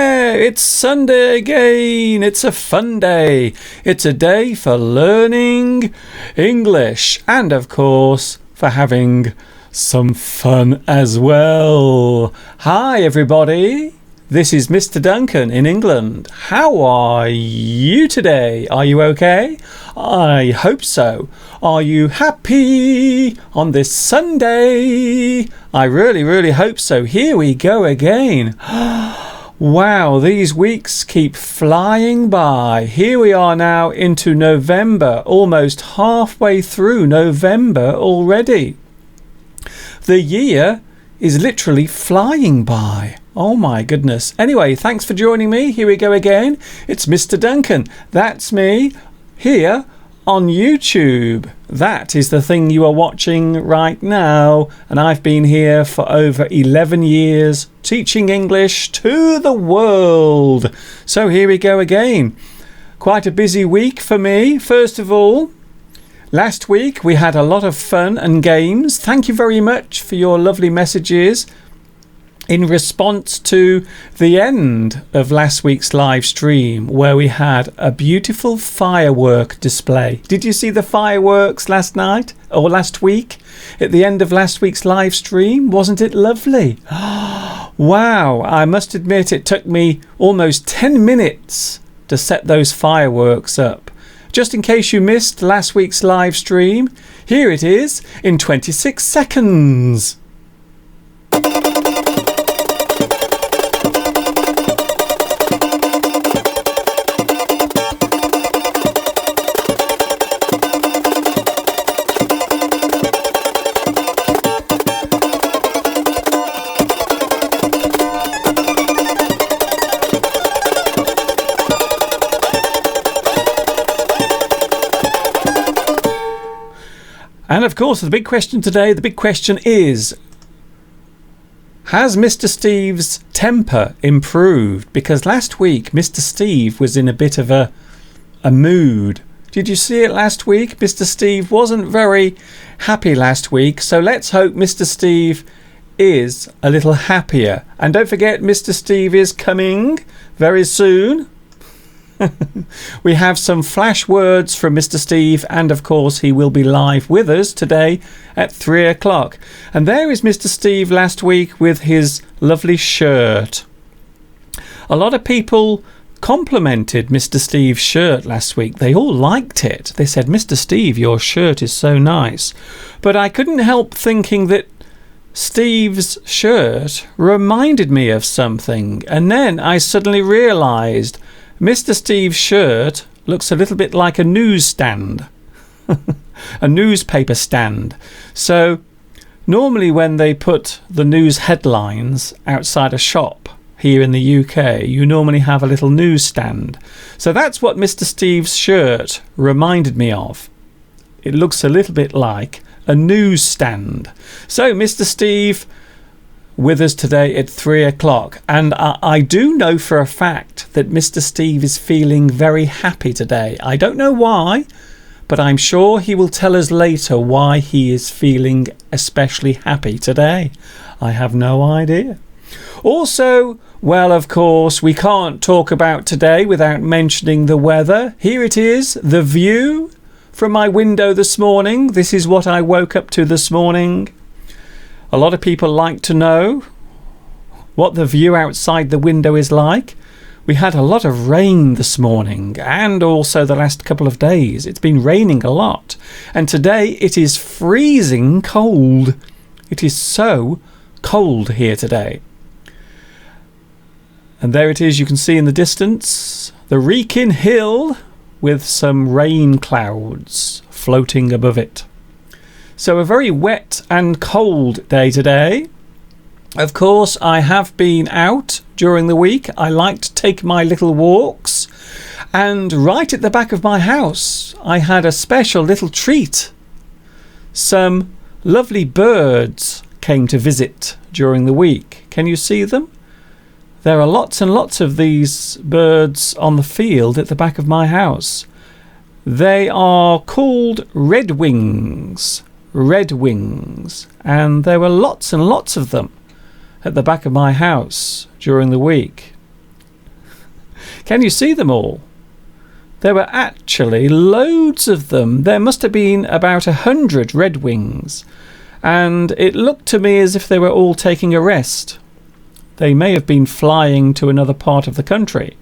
Yeah, it's Sunday again. It's a fun day. It's a day for learning English and, of course, for having some fun as well. Hi, everybody. This is Mr. Duncan in England. How are you today? Are you okay? I hope so. Are you happy on this Sunday? I really hope so. Here we go again. Wow, these weeks keep flying by. Here we are now into November, almost halfway through November already. The year is literally flying by. Oh my goodness. Anyway, thanks for joining me. Here we go again. It's Mr. Duncan. That's me here on YouTube. That is the thing you are watching right now. And I've been here for over 11 years teaching English to the world. So here we go again. Quite a busy week for me. First of all, last week we had a lot of fun and games. Thank you very much for your lovely messages in response to the end of last week's live stream, where we had a beautiful firework display. Did you see the fireworks last night or last week at the end of last week's live stream? Wasn't it lovely? Wow, I must admit it took me almost 10 minutes to set those fireworks up. Just in case you missed last week's live stream, here it is in 26 seconds. And of course, the big question today, the big question is, has Mr. Steve's temper improved? Because last week, Mr. Steve was in a bit of a mood. Did you see it last week? Mr. Steve wasn't very happy last week. So let's hope Mr. Steve is a little happier. And don't forget, Mr. Steve is coming very soon. We have some flash words from Mr. Steve, and of course he will be live with us today at 3 o'clock. And there is Mr. Steve last week with his lovely shirt. A lot of people complimented Mr. Steve's shirt last week. They all liked it. They said, Mr. Steve, your shirt is so nice. But I couldn't help thinking that Steve's shirt reminded me of something. And then I suddenly realised Mr. Steve's shirt looks a little bit like a newsstand, a newspaper stand. So normally when they put the news headlines outside a shop here in the UK, you normally have a little newsstand. So that's what Mr. Steve's shirt reminded me of. It looks a little bit like a newsstand. So Mr. Steve with us today at 3 o'clock, and I do know for a fact that Mr. Steve is feeling very happy today. I don't know why, but I'm sure he will tell us later why he is feeling especially happy today. I have no idea. Also, well, of course, we can't talk about today without mentioning the weather. Here it is, the view from my window this morning. This is what I woke up to this morning. A lot of people like to know what the view outside the window is like. We had a lot of rain this morning and also the last couple of days. It's been raining a lot. And today it is freezing cold. It is so cold here today. And there it is, you can see in the distance, the Wrekin Hill with some rain clouds floating above it. So a very wet and cold day today. Of course, I have been out during the week. I like to take my little walks. And right at the back of my house, I had a special little treat. Some lovely birds came to visit during the week. Can you see them? There are lots and lots of these birds on the field at the back of my house. They are called redwings. Redwings, and there were lots and lots of them at the back of my house during the week. Can you see them all? There were actually loads of them. There must have been about 100 redwings, and it looked to me as if they were all taking a rest. They may have been flying to another part of the country,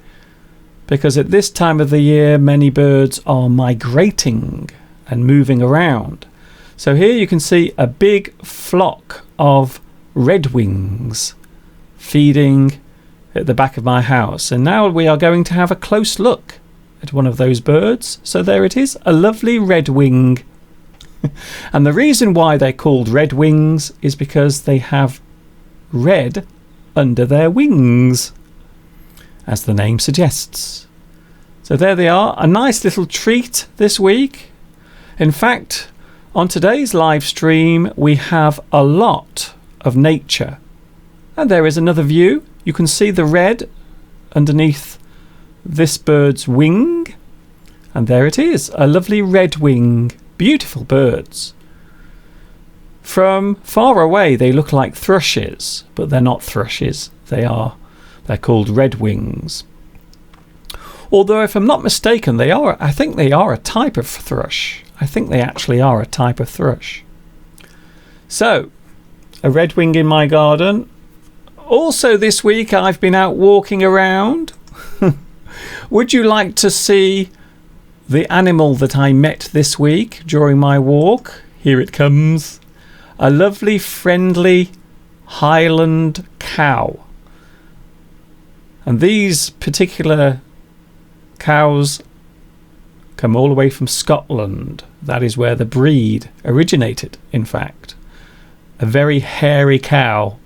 because at this time of the year many birds are migrating and moving around. So here you can see a big flock of redwings feeding at the back of my house, and now we are going to have a close look at one of those birds. So there it is, a lovely redwing. And the reason why they're called redwings is because they have red under their wings, as the name suggests. So there they are, a nice little treat this week. In fact, on today's live stream we have a lot of nature, and there is another view. You can see the red underneath this bird's wing, and there it is, a lovely redwing. Beautiful birds. From far away they look like thrushes, but they're not thrushes. They're called redwings. Although if I'm not mistaken, I think they are a type of thrush. I think they actually are a type of thrush. So, a redwing in my garden. Also this week I've been out walking around. Would you like to see the animal that I met this week during my walk? Here it comes. A lovely, friendly Highland cow. And these particular cows come all the way from Scotland. That is where the breed originated, in fact. A very hairy cow.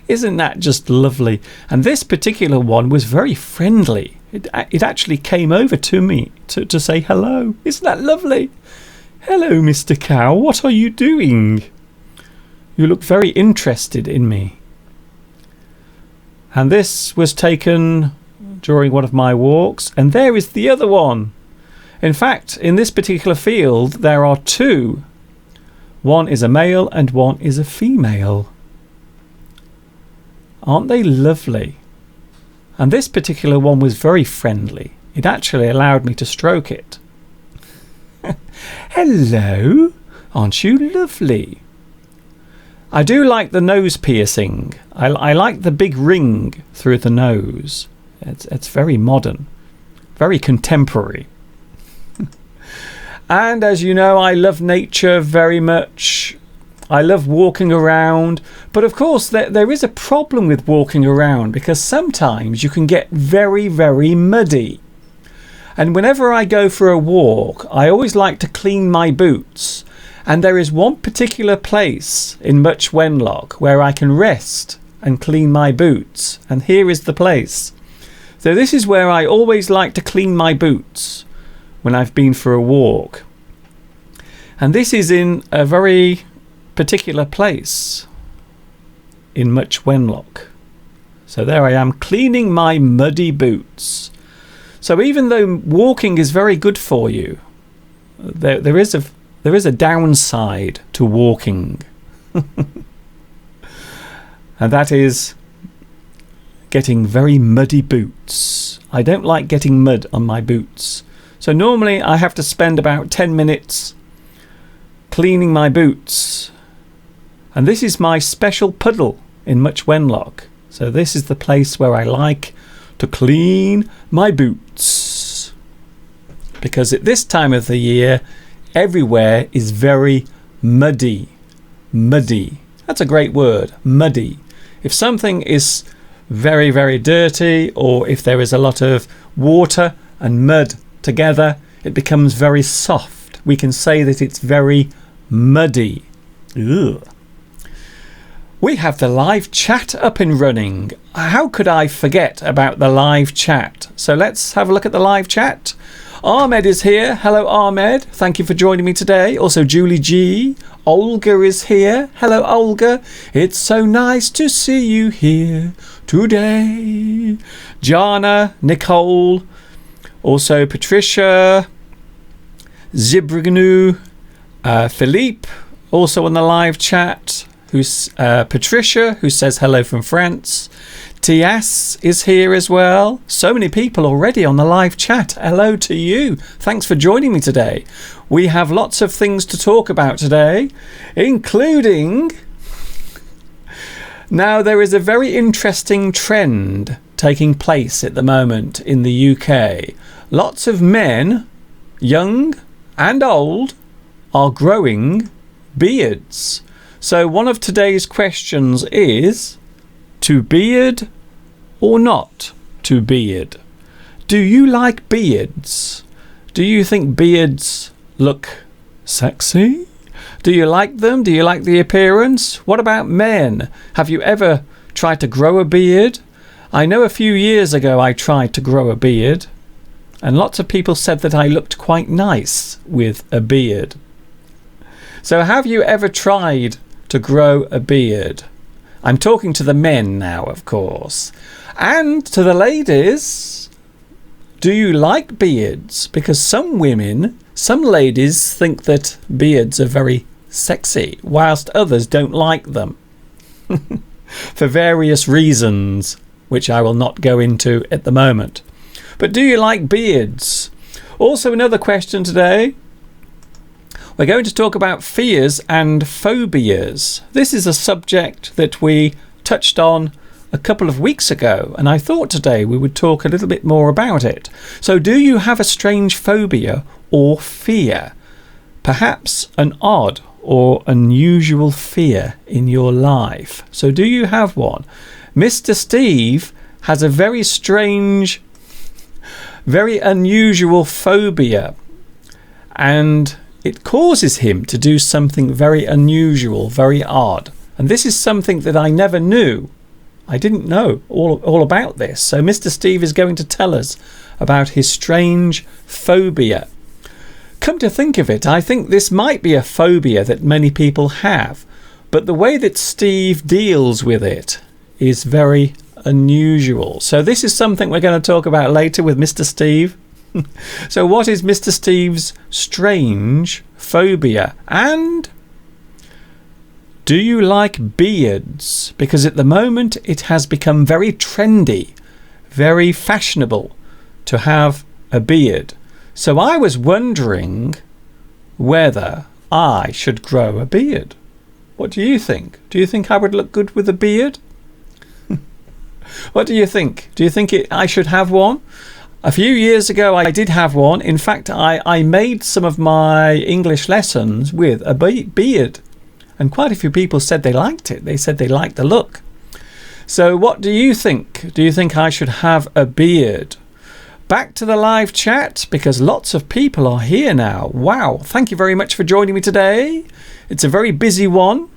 Isn't that just lovely? And this particular one was very friendly. It actually came over to me to say hello. Isn't that lovely? Hello, Mr. Cow. What are you doing? You look very interested in me. And this was taken during one of my walks. And there is the other one. In fact, in this particular field, there are two. One is a male and one is a female. Aren't they lovely? And this particular one was very friendly. It actually allowed me to stroke it. Hello, aren't you lovely? I do like the nose piercing. I like the big ring through the nose. It's very modern, very contemporary. And as you know, I love nature very much. I love walking around, but of course there is a problem with walking around, because sometimes you can get very, very muddy. And whenever I go for a walk, I always like to clean my boots. And there is one particular place in Much Wenlock where I can rest and clean my boots. And here is the place. So this is where I always like to clean my boots when I've been for a walk. And this is in a very particular place in Much Wenlock. So there I am, cleaning my muddy boots. So even though walking is very good for you, there is a downside to walking. And that is getting very muddy boots. I don't like getting mud on my boots. So normally I have to spend about 10 minutes cleaning my boots. And this is my special puddle in Much Wenlock. So this is the place where I like to clean my boots. Because at this time of the year, everywhere is very muddy. Muddy. That's a great word, muddy. If something is very, very dirty, or if there is a lot of water and mud together, it becomes very soft. We can say that it's very muddy. Ugh. We have the live chat up and running. How could I forget about the live chat? So let's have a look at the live chat. Ahmed is here. Hello, Ahmed. Thank you for joining me today. Also, Julie G. Olga is here. Hello, Olga. It's so nice to see you here today. Jana, Nicole, also Patricia, Zibrignu, Philippe, also on the live chat. Who's Patricia, who says hello from France. Tias is here as well. So many people already on the live chat. Hello to you. Thanks for joining me today. We have lots of things to talk about today, including... Now, there is a very interesting trend taking place at the moment in the UK. Lots of men, young and old, are growing beards. So one of today's questions is, to beard or not to beard? Do you like beards? Do you think beards look sexy? Do you like them? Do you like the appearance? What about men? Have you ever tried to grow a beard? I know a few years ago I tried to grow a beard, and lots of people said that I looked quite nice with a beard. So have you ever tried to grow a beard? I'm talking to the men now, of course. And to the ladies, do you like beards? Because some women, some ladies think that beards are very sexy, whilst others don't like them. For various reasons, which I will not go into at the moment. But do you like beards? Also, another question today. We're going to talk about fears and phobias. This is a subject that we touched on a couple of weeks ago, and I thought today we would talk a little bit more about it. So do you have a strange phobia or fear? Perhaps an odd or unusual fear in your life. So do you have one? Mr. Steve has a very strange, very unusual phobia, and it causes him to do something very unusual, very odd. And this is something that I never knew. I didn't know all about this. So Mr. Steve is going to tell us about his strange phobia. Come to think of it, I think this might be a phobia that many people have, but the way that Steve deals with it is very unusual. So this is something we're going to talk about later with Mr. Steve. So what is Mr. Steve's strange phobia? And do you like beards? Because at the moment it has become very trendy, very fashionable to have a beard. So I was wondering whether I should grow a beard. What do you think? Do you think I would look good with a beard? What do you think? Do you think I should have one? A few years ago I did have one. In fact, I made some of my English lessons with a beard. And quite a few people said they liked it. They said they liked the look. So what do you think? Do you think I should have a beard? Back to the live chat, because lots of people are here now. Wow, thank you very much for joining me today. It's a very busy one.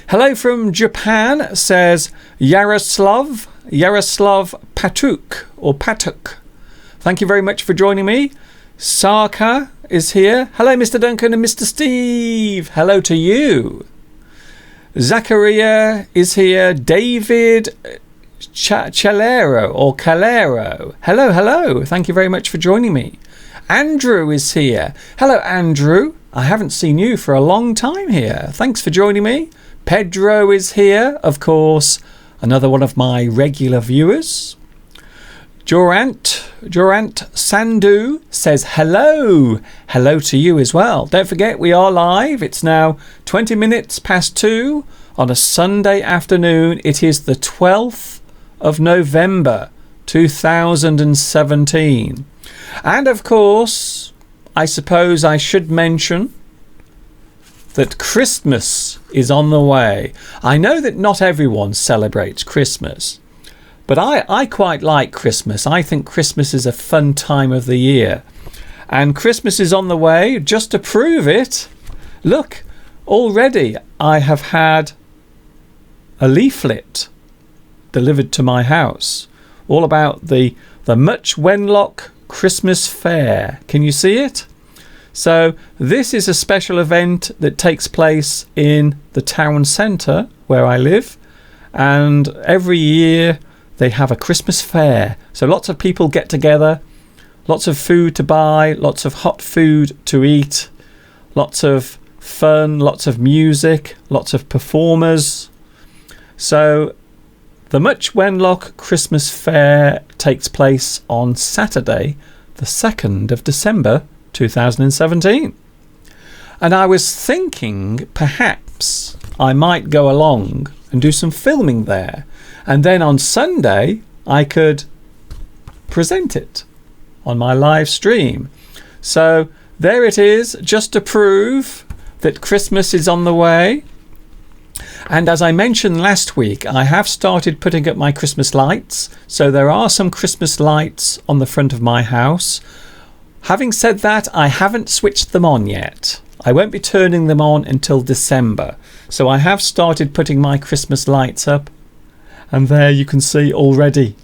Hello from Japan, says Yaroslav Patuk, or Patuk. Thank you very much for joining me. Sarka is here. Hello, Mr. Duncan and Mr. Steve. Hello to you. Zachariah is here. David Calero, or Calero. Hello, hello. Thank you very much for joining me. Andrew is here. Hello, Andrew. I haven't seen you for a long time here. Thanks for joining me. Pedro is here, of course, another one of my regular viewers. Jorant Sandhu says hello. Hello to you as well. Don't forget, we are live. It's now 20 minutes past 2 on a Sunday afternoon. It is the 12th of November 2017. And of course, I suppose I should mention that Christmas is on the way. I know that not everyone celebrates Christmas, but I quite like Christmas. I think Christmas is a fun time of the year. And Christmas is on the way. Just to prove it, look, already I have had a leaflet delivered to my house all about the Much Wenlock Christmas Fair. Can you see it? So this is a special event that takes place in the town centre where I live, and every year they have a Christmas fair. So lots of people get together, lots of food to buy, lots of hot food to eat, lots of fun, lots of music, lots of performers. So The Much Wenlock Christmas Fair takes place on Saturday, the 2nd of December 2017. And I was thinking perhaps I might go along and do some filming there. And then on Sunday, I could present it on my live stream. So there it is, just to prove that Christmas is on the way. And as I mentioned last week, I have started putting up my Christmas lights. So there are some Christmas lights on the front of my house. Having said that, I haven't switched them on yet. I won't be turning them on until December. So I have started putting my Christmas lights up. And there you can see already.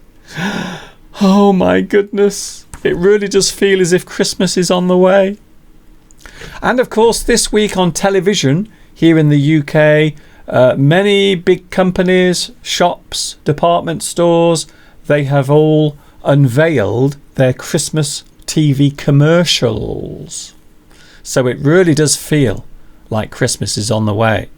Oh my goodness. It really does feel as if Christmas is on the way. And of course, this week on television here in the UK, many big companies, shops, department stores, they have all unveiled their Christmas TV commercials. So it really does feel like Christmas is on the way.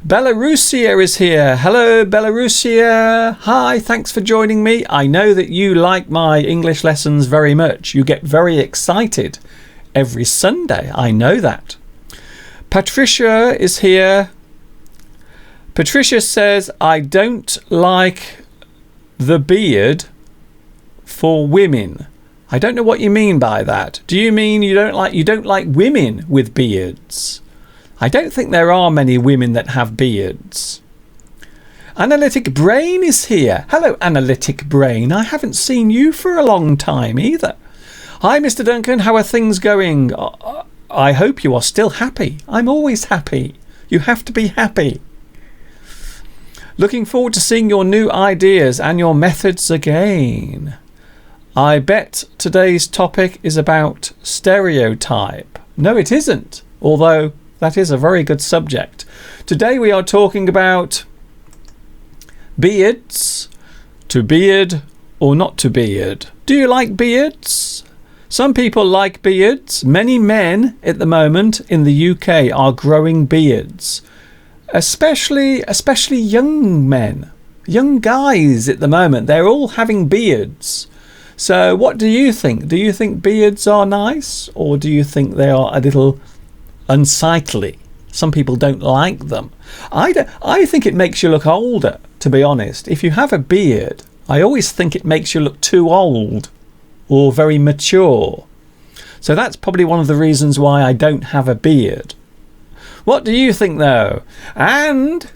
Belarusia is here. Hello, Belarusia. Hi, thanks for joining me. I know that you like my English lessons very much. You get very excited every Sunday. I know that. Patricia is here. Patricia says, I don't like the beard for women. I don't know what you mean by that. Do you mean you don't like women with beards? I don't think there are many women that have beards. Analytic Brain is here. Hello, Analytic Brain. I haven't seen you for a long time either. Hi, Mr. Duncan. How are things going? I hope you are still happy. I'm always happy. You have to be happy. Looking forward to seeing your new ideas and your methods again. I bet today's topic is about stereotype. No, it isn't, although that is a very good subject. Today we are talking about beards, to beard or not to beard. Do you like beards? Some people like beards. Many men at the moment in the UK are growing beards, especially young men, young guys at the moment. They're all having beards. So what do you think? Do you think beards are nice, or do you think they are a little unsightly? Some people don't like them. I think it makes you look older, to be honest. If you have a beard, I always think it makes you look too old or very mature. So that's probably one of the reasons why I don't have a beard. What do you think though? And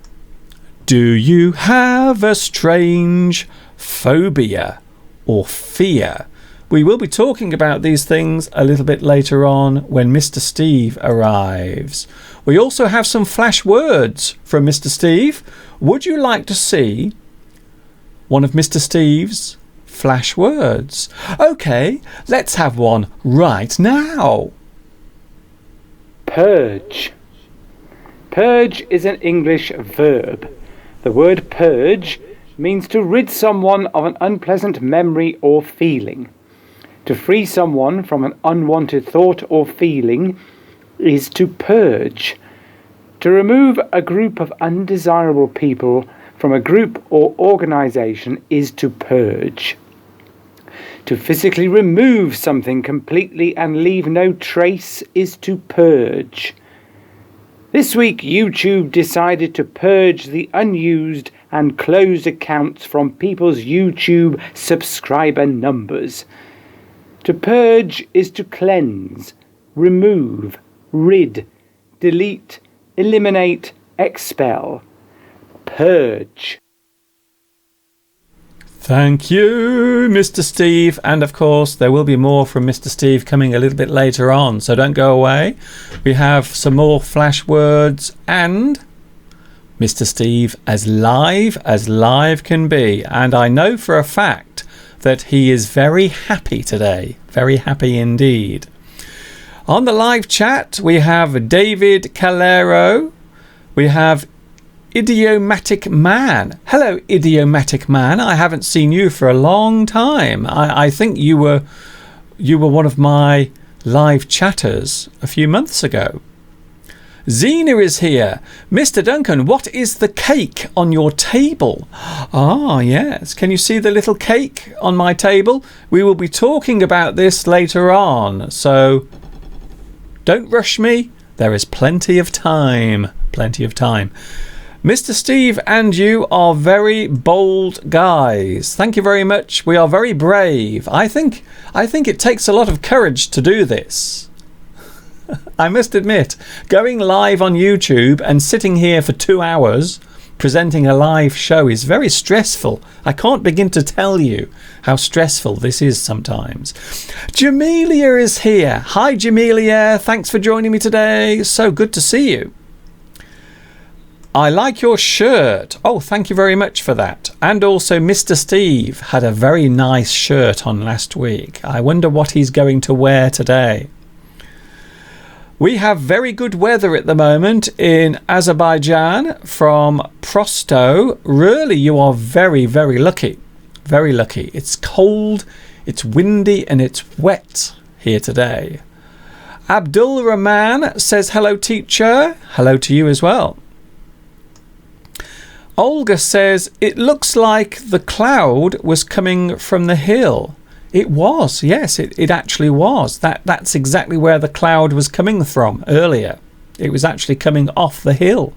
do you have a strange phobia or fear? We will be talking about these things a little bit later on when Mr. Steve arrives. We also have some flash words from Mr. Steve. Would you like to see one of Mr. Steve's flash words? Okay, let's have one right now. Purge. Purge is an English verb. The word purge means to rid someone of an unpleasant memory or feeling. To free someone from an unwanted thought or feeling is to purge. To remove a group of undesirable people from a group or organisation is to purge. To physically remove something completely and leave no trace is to purge. This week, YouTube decided to purge the unused and closed accounts from people's YouTube subscriber numbers. To purge is to cleanse, remove, rid, delete, eliminate, expel. Purge. Thank you, Mr. Steve. And of course, there will be more from Mr. Steve coming a little bit later on, so don't go away. We have some more flash words and Mr. Steve as live can be. And I know for a fact that he is very happy today. Very happy indeed. On the live chat, we have David Calero. We have Idiomatic Man. Hello, Idiomatic Man. I haven't seen you for a long time. I think you were one of my live chatters a few months ago. Zena is here. Mr. Duncan, what is the cake on your table? Ah, yes. Can you see the little cake on my table? We will be talking about this later on, so don't rush me. There is plenty of time. Plenty of time. Mr. Steve and you are very bold guys. Thank you very much. We are very brave. I think it takes a lot of courage to do this. I must admit, going live on YouTube and sitting here for 2 hours presenting a live show is very stressful. I can't begin to tell you how stressful this is sometimes. Jamelia is here. Hi, Jamelia. Thanks for joining me today. So good to see you. I like your shirt. Oh, thank you very much for that. And also Mr. Steve had a very nice shirt on last week. I wonder what he's going to wear today. We have very good weather at the moment in Azerbaijan from Prosto. Really, you are very, very lucky. Very lucky. It's cold, it's windy and it's wet here today. Abdul Rahman says hello, teacher. Hello to you as well. Olga says it looks like the cloud was coming from the hill. It was, yes, it actually was. That's exactly where the cloud was coming from earlier. It was actually coming off the hill.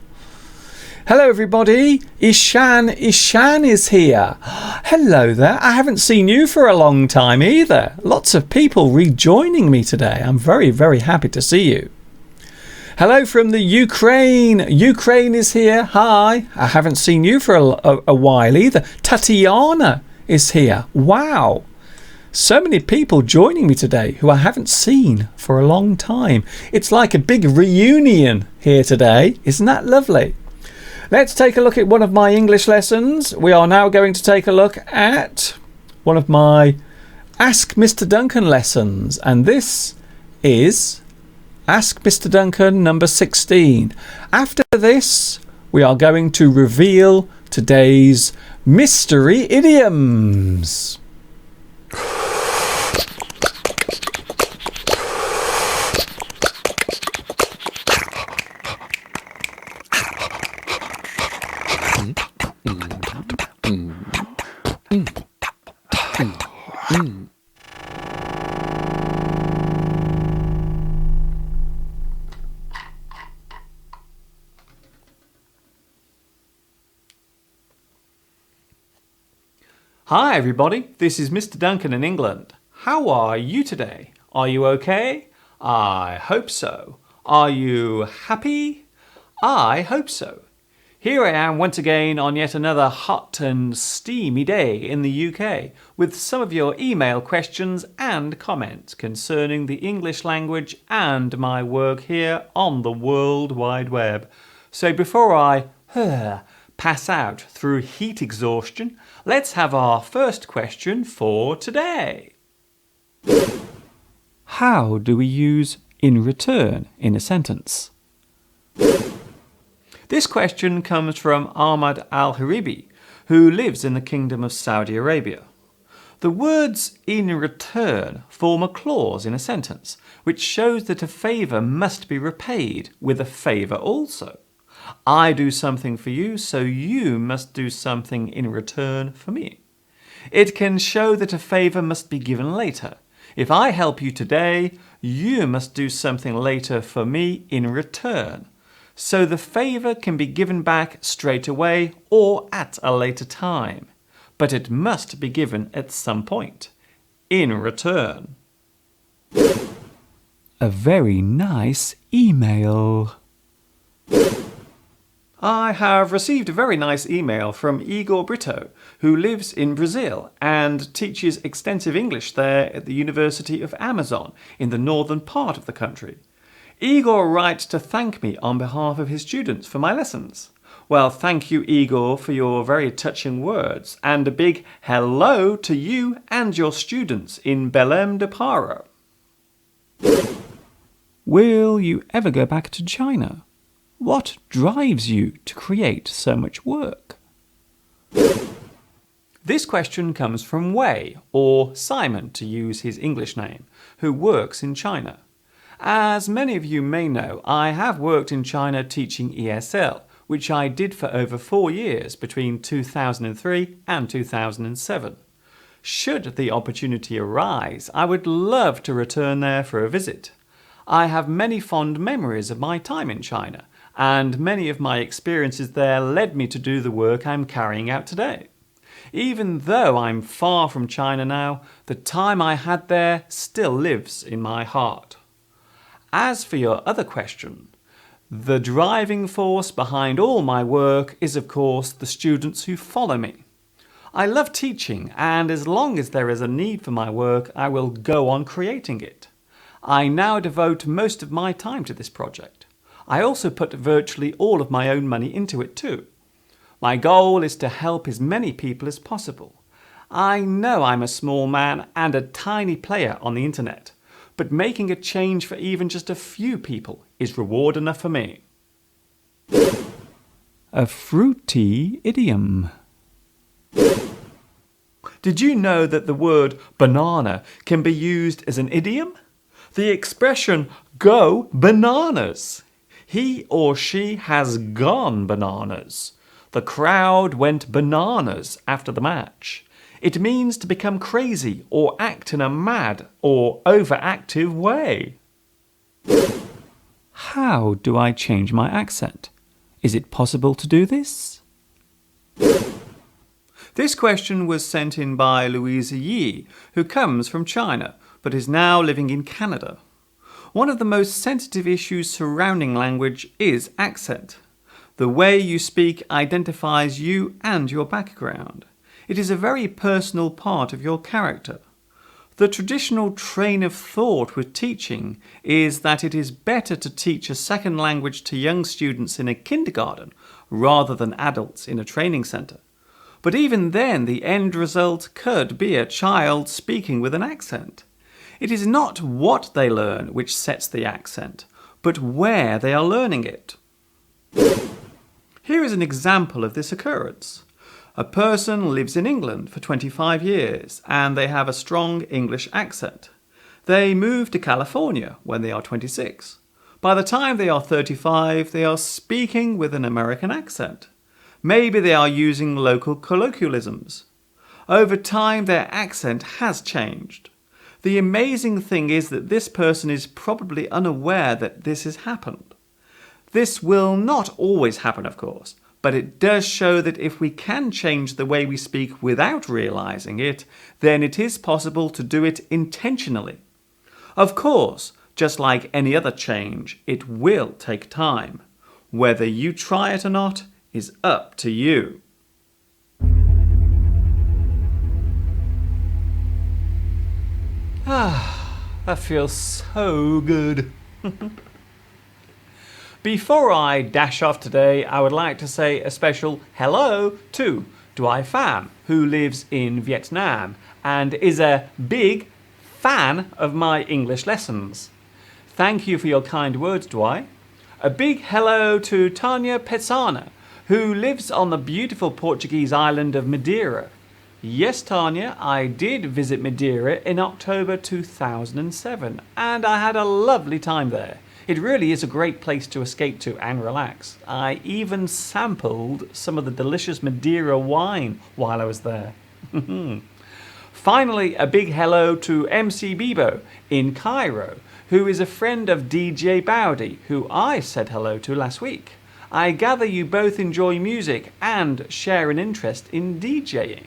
Hello, everybody. Ishan is here. Hello there. I haven't seen you for a long time either. Lots of people rejoining me today. I'm very, very happy to see you. Hello from the Ukraine. Ukraine is here. Hi. I haven't seen you for a while either. Tatiana is here. Wow. So many people joining me today who I haven't seen for a long time. It's like a big reunion here today. Isn't that lovely? Let's take a look at one of my English lessons. We are now going to take a look at one of my Ask Mr. Duncan lessons. And this is Ask Mr. Duncan number 16. After this, we are going to reveal today's mystery idioms. Hi everybody, this is Mr. Duncan in England. How are you today? Are you okay? I hope so. Are you happy? I hope so. Here I am once again on yet another hot and steamy day in the UK with some of your email questions and comments concerning the English language and my work here on the World Wide Web. So before I pass out through heat exhaustion, let's have our first question for today. How do we use in return in a sentence? This question comes from Ahmad Al-Haribi, who lives in the Kingdom of Saudi Arabia. The words in return form a clause in a sentence, which shows that a favour must be repaid with a favour also. I do something for you, so you must do something in return for me. It can show that a favour must be given later. If I help you today, you must do something later for me in return. So the favour can be given back straight away or at a later time. But it must be given at some point. In return. A very nice email. I have received a very nice email from Igor Brito, who lives in Brazil and teaches extensive English there at the University of Amazon in the northern part of the country. Igor writes to thank me on behalf of his students for my lessons. Well, thank you, Igor, for your very touching words, and a big hello to you and your students in Belém do Pará. Will you ever go back to China? What drives you to create so much work? This question comes from Wei, or Simon to use his English name, who works in China. As many of you may know, I have worked in China teaching ESL, which I did for over 4 years between 2003 and 2007. Should the opportunity arise, I would love to return there for a visit. I have many fond memories of my time in China, and many of my experiences there led me to do the work I'm carrying out today. Even though I'm far from China now, the time I had there still lives in my heart. As for your other question, the driving force behind all my work is of course the students who follow me. I love teaching, and as long as there is a need for my work, I will go on creating it. I now devote most of my time to this project. I also put virtually all of my own money into it too. My goal is to help as many people as possible. I know I'm a small man and a tiny player on the internet, but making a change for even just a few people is reward enough for me. A fruity idiom. Did you know that the word banana can be used as an idiom? The expression go bananas. He or she has gone bananas. The crowd went bananas after the match. It means to become crazy or act in a mad or overactive way. How do I change my accent? Is it possible to do this? This question was sent in by Louisa Yi, who comes from China but is now living in Canada. One of the most sensitive issues surrounding language is accent. The way you speak identifies you and your background. It is a very personal part of your character. The traditional train of thought with teaching is that it is better to teach a second language to young students in a kindergarten rather than adults in a training centre. But even then, the end result could be a child speaking with an accent. It is not what they learn which sets the accent, but where they are learning it. Here is an example of this occurrence. A person lives in England for 25 years and they have a strong English accent. They move to California when they are 26. By the time they are 35, they are speaking with an American accent. Maybe they are using local colloquialisms. Over time, their accent has changed. The amazing thing is that this person is probably unaware that this has happened. This will not always happen, of course, but it does show that if we can change the way we speak without realizing it, then it is possible to do it intentionally. Of course, just like any other change, it will take time. Whether you try it or not is up to you. That feels so good. Before I dash off today, I would like to say a special hello to Doi Pham, who lives in Vietnam and is a big fan of my English lessons. Thank you for your kind words, Doi. A big hello to Tanya Petsana, who lives on the beautiful Portuguese island of Madeira. Yes, Tanya, I did visit Madeira in October 2007 and I had a lovely time there. It really is a great place to escape to and relax. I even sampled some of the delicious Madeira wine while I was there. Finally, a big hello to MC Bebo in Cairo, who is a friend of DJ Bowdy, who I said hello to last week. I gather you both enjoy music and share an interest in DJing.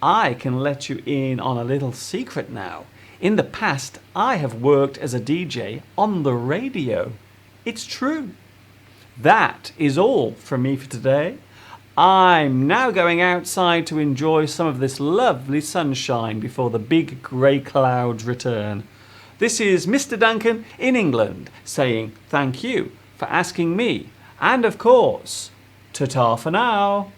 I can let you in on a little secret now. In the past, I have worked as a DJ on the radio. It's true. That is all from me for today. I'm now going outside to enjoy some of this lovely sunshine before the big grey clouds return. This is Mr. Duncan in England saying thank you for asking me. And of course, ta-ta for now.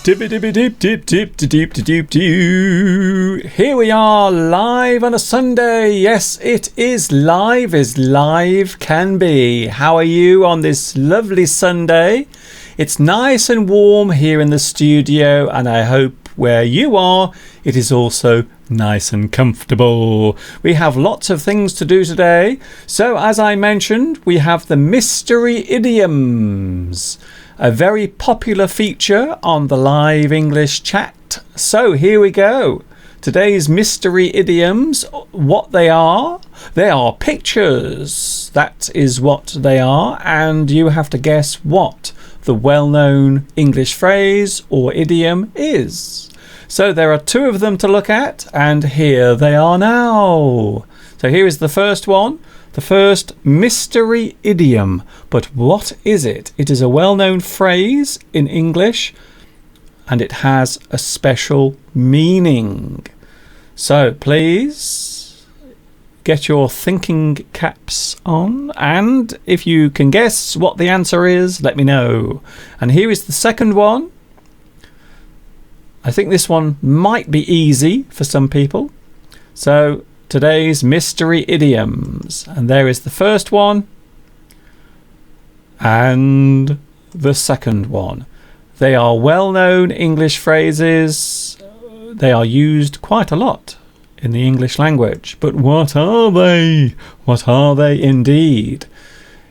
Here we are live on a Sunday. Yes, it is live as live can be. How are you on this lovely Sunday? It's nice and warm here in the studio, and I hope where you are it is also nice and comfortable. We have lots of things to do today. So as I mentioned, we have the mystery idioms, a very popular feature on the live English chat. So here we go. Today's mystery idioms, what they are pictures. That is what they are, and you have to guess what the well-known English phrase or idiom is. So there are two of them to look at, and here they are now. So here is the first one. The first mystery idiom. But what is it? It is a well-known phrase in English, and it has a special meaning. So please get your thinking caps on, and if you can guess what the answer is, let me know. And here is the second one. I think this one might be easy for some people. So today's mystery idioms, and there is the first one and the second one. They are well-known English phrases. They are used quite a lot in the English language. But what are they? What are they indeed?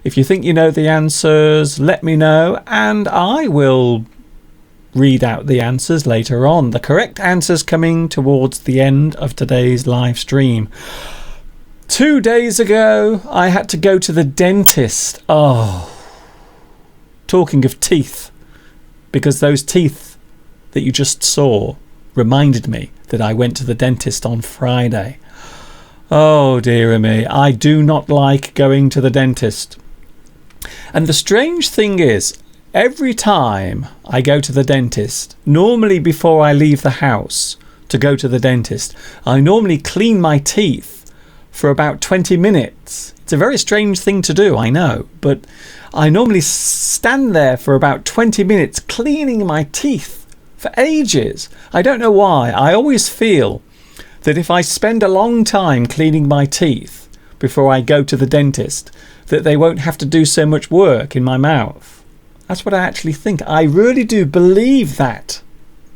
If you think you know the answers, let me know, and I will read out the answers later on. The correct answers coming towards the end of today's live stream. 2 days ago, I had to go to the dentist. Oh, talking of teeth, because those teeth that you just saw reminded me that I went to the dentist on Friday. Oh dear me, I do not like going to the dentist. And the strange thing is, every time I go to the dentist, normally before I leave the house to go to the dentist, I normally clean my teeth for about 20 minutes. It's a very strange thing to do, I know, but I normally stand there for about 20 minutes cleaning my teeth for ages. I don't know why. I always feel that if I spend a long time cleaning my teeth before I go to the dentist, that they won't have to do so much work in my mouth. That's what I actually think. I really do believe that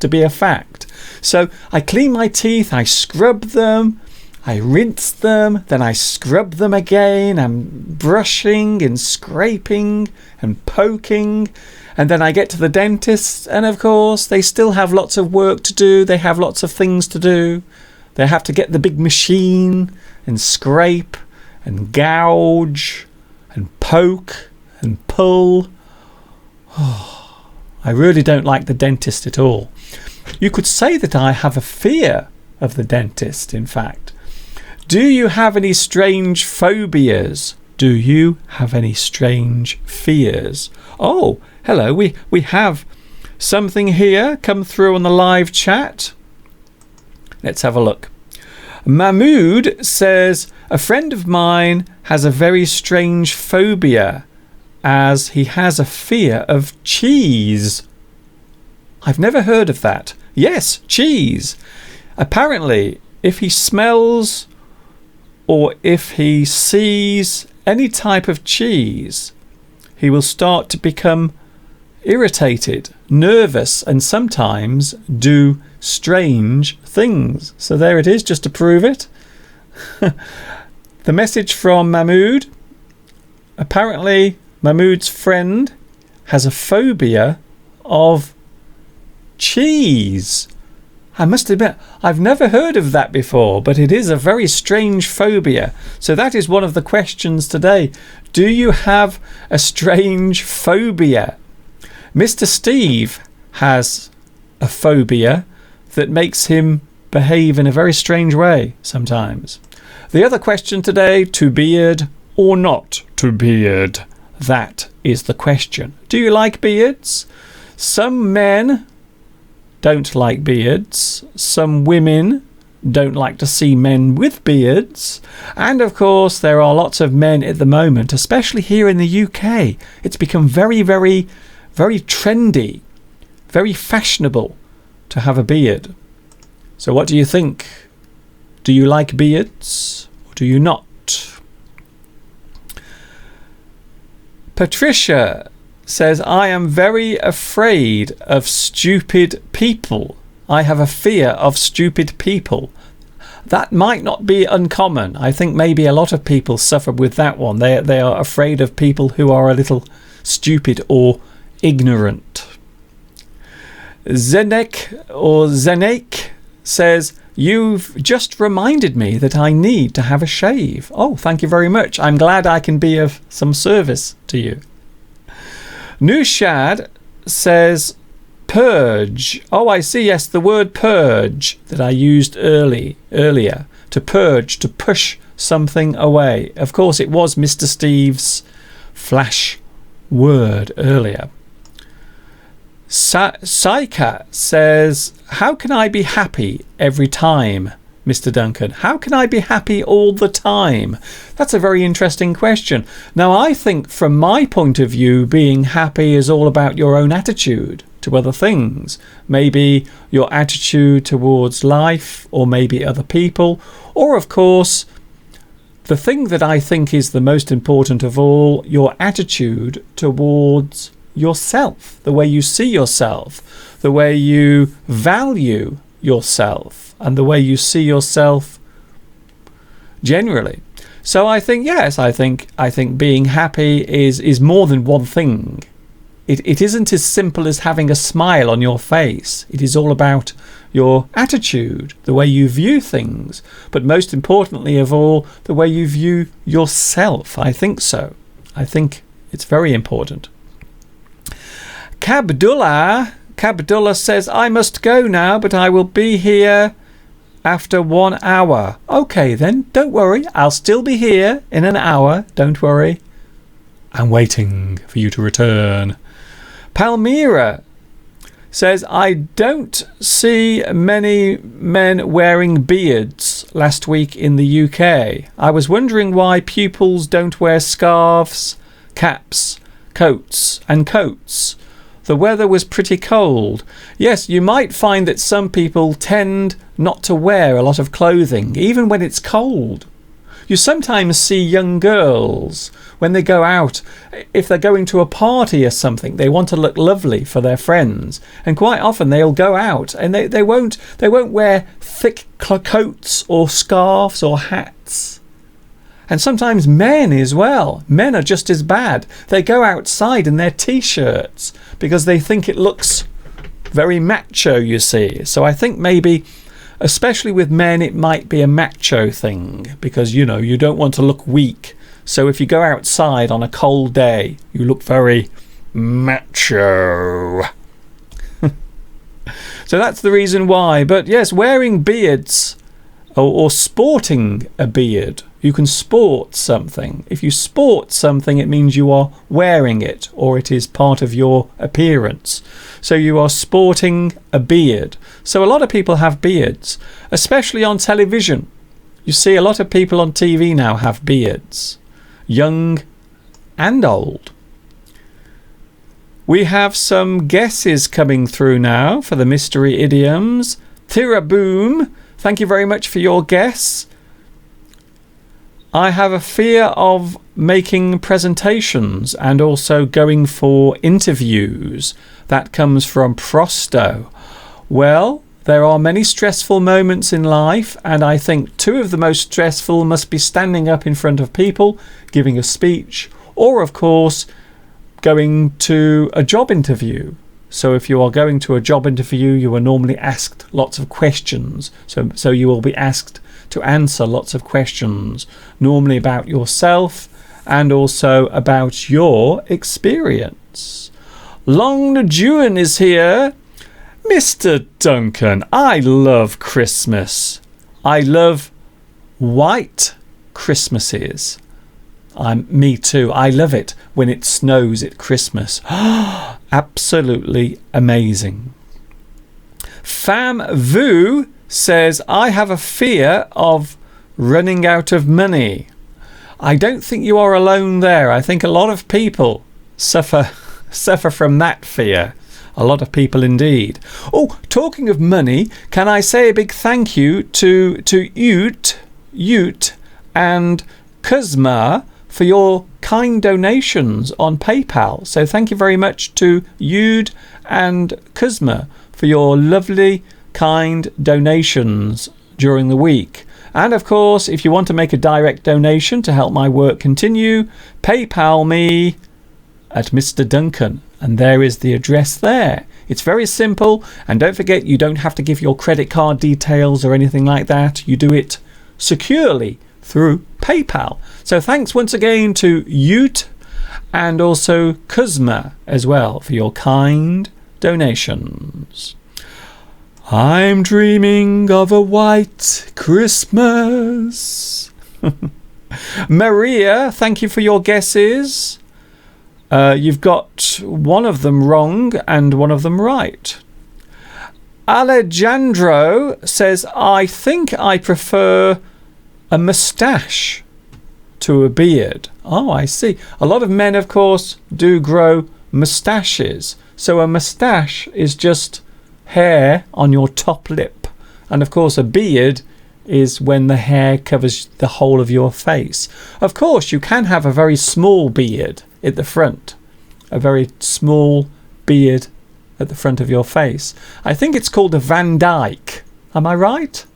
to be a fact. So I clean my teeth, I scrub them, I rinse them, then I scrub them again. I'm brushing and scraping and poking, and then I get to the dentist, and of course they still have lots of work to do. They have lots of things to do. They have to get the big machine and scrape and gouge and poke and pull. Oh, I really don't like the dentist at all. You could say that I have a fear of the dentist, in fact. Do you have any strange phobias? Do you have any strange fears? Oh, hello, we have something here come through on the live chat. Let's have a look. Mahmood says, a friend of mine has a very strange phobia, as he has a fear of cheese. I've never heard of that. Yes, cheese. Apparently, if he smells or if he sees any type of cheese, he will start to become irritated, nervous, and sometimes do strange things. So there it is, just to prove it. The message from Mahmood. Apparently, Mahmood's friend has a phobia of cheese. I must admit, I've never heard of that before, but it is a very strange phobia. So that is one of the questions today. Do you have a strange phobia? Mr. Steve has a phobia that makes him behave in a very strange way sometimes. The other question today, to beard or not to beard? That is the question. Do you like beards? Some men don't like beards. Some women don't like to see men with beards. And of course, there are lots of men at the moment, especially here in the UK. It's become very, very, very trendy, very fashionable to have a beard. So what do you think? Do you like beards or do you not? Patricia says, I am very afraid of stupid people. I have a fear of stupid people. That might not be uncommon. I think maybe a lot of people suffer with that one. They are afraid of people who are a little stupid or ignorant. Zenek says, you've just reminded me that I need to have a shave. Oh, thank you very much. I'm glad I can be of some service to you. Nushad says, purge. Oh, I see. Yes, the word purge that I used earlier. To purge, to push something away. Of course, it was Mr. Steve's flash word earlier. Saika says, how can I be happy every time, Mr. Duncan? How can I be happy all the time? That's a very interesting question. Now, I think from my point of view, being happy is all about your own attitude to other things. Maybe your attitude towards life, or maybe other people, or of course, the thing that I think is the most important of all, your attitude towards yourself, the way you see yourself, the way you value yourself, and the way you see yourself generally. So I think, yes, I think being happy is more than one thing. It isn't as simple as having a smile on your face. It is all about your attitude, the way you view things, but most importantly of all, the way you view yourself. I think so. I think it's very important. Cabdullah says, I must go now, but I will be here after 1 hour. Okay then, don't worry. I'll still be here in an hour. Don't worry. I'm waiting for you to return. Palmyra says, I don't see many men wearing beards last week in the UK. I was wondering why pupils don't wear scarves, caps, coats and coats. The weather was pretty cold. Yes, you might find that some people tend not to wear a lot of clothing, even when it's cold. You sometimes see young girls, when they go out, if they're going to a party or something, they want to look lovely for their friends. And quite often they'll go out and they won't wear thick coats or scarves or hats. And sometimes men as well. Men are just as bad. They go outside in their t-shirts because they think it looks very macho, you see. So I think maybe, especially with men, it might be a macho thing because, you know, you don't want to look weak. So if you go outside on a cold day, you look very macho. So that's the reason why. But yes, wearing beards or sporting a beard. You can sport something. If you sport something, it means you are wearing it, or it is part of your appearance. So you are sporting a beard. So a lot of people have beards, especially on television. You see a lot of people on TV now have beards, young and old. We have some guesses coming through now for the mystery idioms. Thiraboom, thank you very much for your guess. I have a fear of making presentations and also going for interviews. That comes from Prosto. Well, there are many stressful moments in life, and I think two of the most stressful must be standing up in front of people, giving a speech, or of course going to a job interview. So if you are going to a job interview, you are normally asked lots of questions. So you will be asked to answer lots of questions, normally about yourself and also about your experience. Long Najuan is here. Mr. Duncan, I love Christmas. I love white Christmases. Me too. I love it when it snows at Christmas. Absolutely amazing. Fam Vu says, I have a fear of running out of money. I don't think you are alone there. I think a lot of people suffer from that fear. A lot of people indeed. Oh, talking of money, can I say a big thank you to Ute and Kuzma for your kind donations on PayPal. So thank you very much to Ute and Kuzma for your lovely, kind donations during the week. And of course, if you want to make a direct donation to help my work continue, PayPal me at Mr. Duncan, and there is the address there. It's very simple, and don't forget, you don't have to give your credit card details or anything like that. You do it securely through PayPal. So thanks once again to Ute and also Kuzma as well for your kind donations. I'm dreaming of a white Christmas. Maria, thank you for your guesses. You've got one of them wrong and one of them right. Alejandro says, I think I prefer a moustache to a beard. Oh, I see. A lot of men, of course, do grow moustaches. So a moustache is just hair on your top lip, and of course a beard is when the hair covers the whole of your face. Of course you can have a very small beard at the front, a very small beard at the front of your face. I think it's called a Van Dyke. Am I right?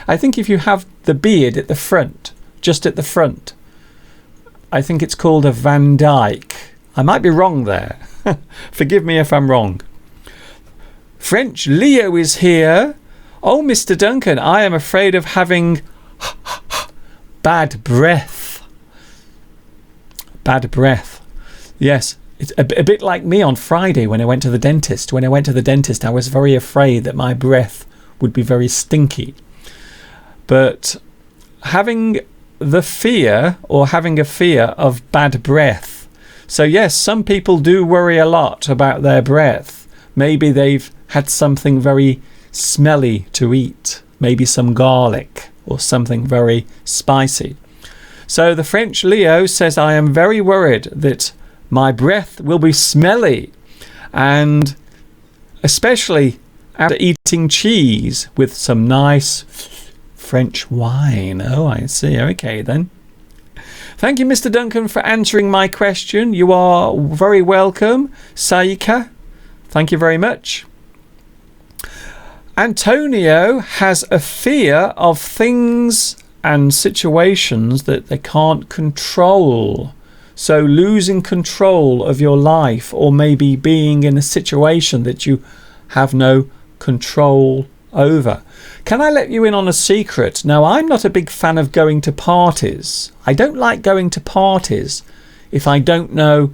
I think if you have the beard at the front, just at the front, I think it's called a Van Dyke. I might be wrong there. Forgive me if I'm wrong. French Leo is here. Oh, Mr. Duncan, I am afraid of having bad breath. Bad breath. Yes, it's a bit like me on Friday when I went to the dentist. When I went to the dentist, I was very afraid that my breath would be very stinky. But having the fear, or having a fear of bad breath. So yes, some people do worry a lot about their breath. Maybe they've had something very smelly to eat, maybe some garlic or something very spicy. So the French Leo says, I am very worried that my breath will be smelly, and especially after eating cheese with some nice French wine. Oh, I see. Okay then. Thank you, Mr. Duncan, for answering my question. You are very welcome. Saika, thank you very much. Antonio has a fear of things and situations that they can't control. So losing control of your life, or maybe being in a situation that you have no control over. Can I let you in on a secret? Now, I'm not a big fan of going to parties. I don't like going to parties if I don't know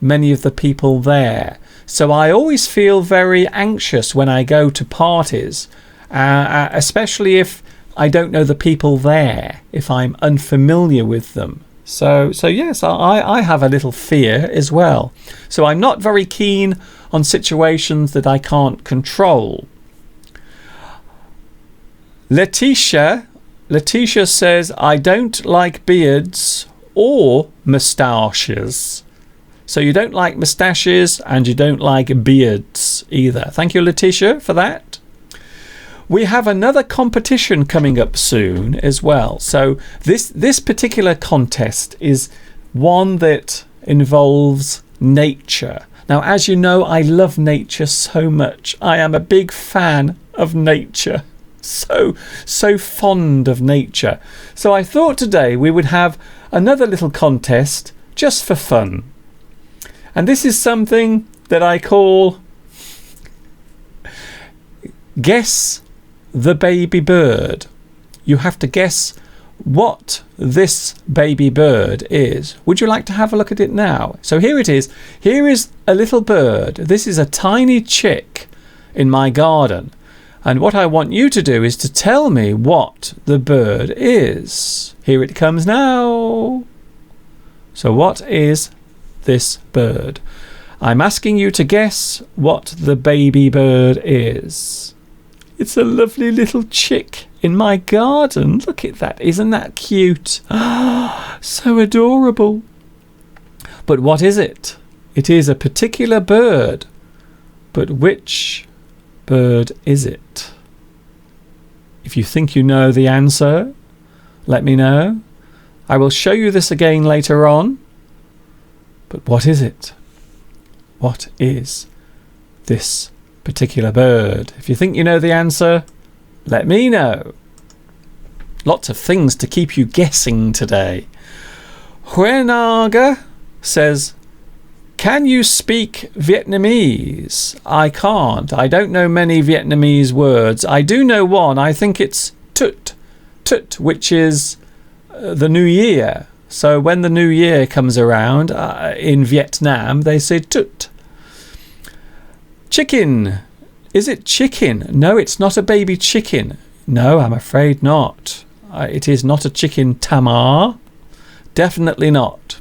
many of the people there. So I always feel very anxious when I go to parties, especially if I don't know the people there, if I'm unfamiliar with them. So yes, I have a little fear as well. So I'm not very keen on situations that I can't control. Letitia says, I don't like beards or moustaches. So you don't like moustaches and you don't like beards either. Thank you, Letitia, for that. We have another competition coming up soon as well. So this particular contest is one that involves nature. Now, as you know, I love nature so much. I am a big fan of nature. So fond of nature. So I thought today we would have another little contest just for fun. And this is something that I call Guess the Baby Bird. You have to guess what this baby bird is. Would you like to have a look at it now? So here it is. Here is a little bird. This is a tiny chick in my garden. And what I want you to do is to tell me what the bird is. Here it comes now. So what is this bird? I'm asking you to guess what the baby bird is. It's a lovely little chick in my garden. Look at that. Isn't that cute? So adorable. But what is it? It is a particular bird But which bird is it? If you think you know the answer, let me know. I will show you this again later on. But what is it? What is this particular bird? If you think you know the answer, let me know. Lots of things to keep you guessing today. Huenaga says, can you speak Vietnamese? I can't. I don't know many Vietnamese words. I do know one. I think it's tut. Tut, which is the New Year. So when the New Year comes around in Vietnam, they say tut. Chicken. Is it chicken? No, it's not a baby chicken. No, I'm afraid not. It is not a chicken tamar. Definitely not.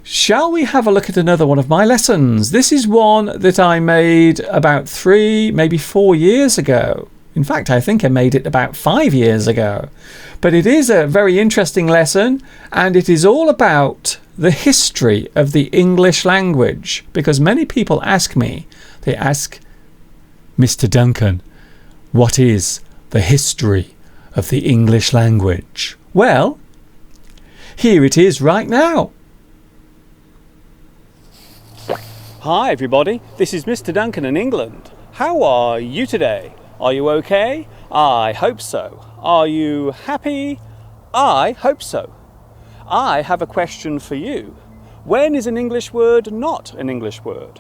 Shall we have a look at another one of my lessons? This is one that I made about 3, maybe 4 years ago. In fact, I think I made it about 5 years ago. But it is a very interesting lesson, and it is all about the history of the English language. Because many people ask me, they ask, Mr. Duncan, what is the history of the English language? Well, here it is right now. Hi everybody, this is Mr. Duncan in England. How are you today? Are you okay? I hope so. Are you happy? I hope so. I have a question for you. When is an English word not an English word?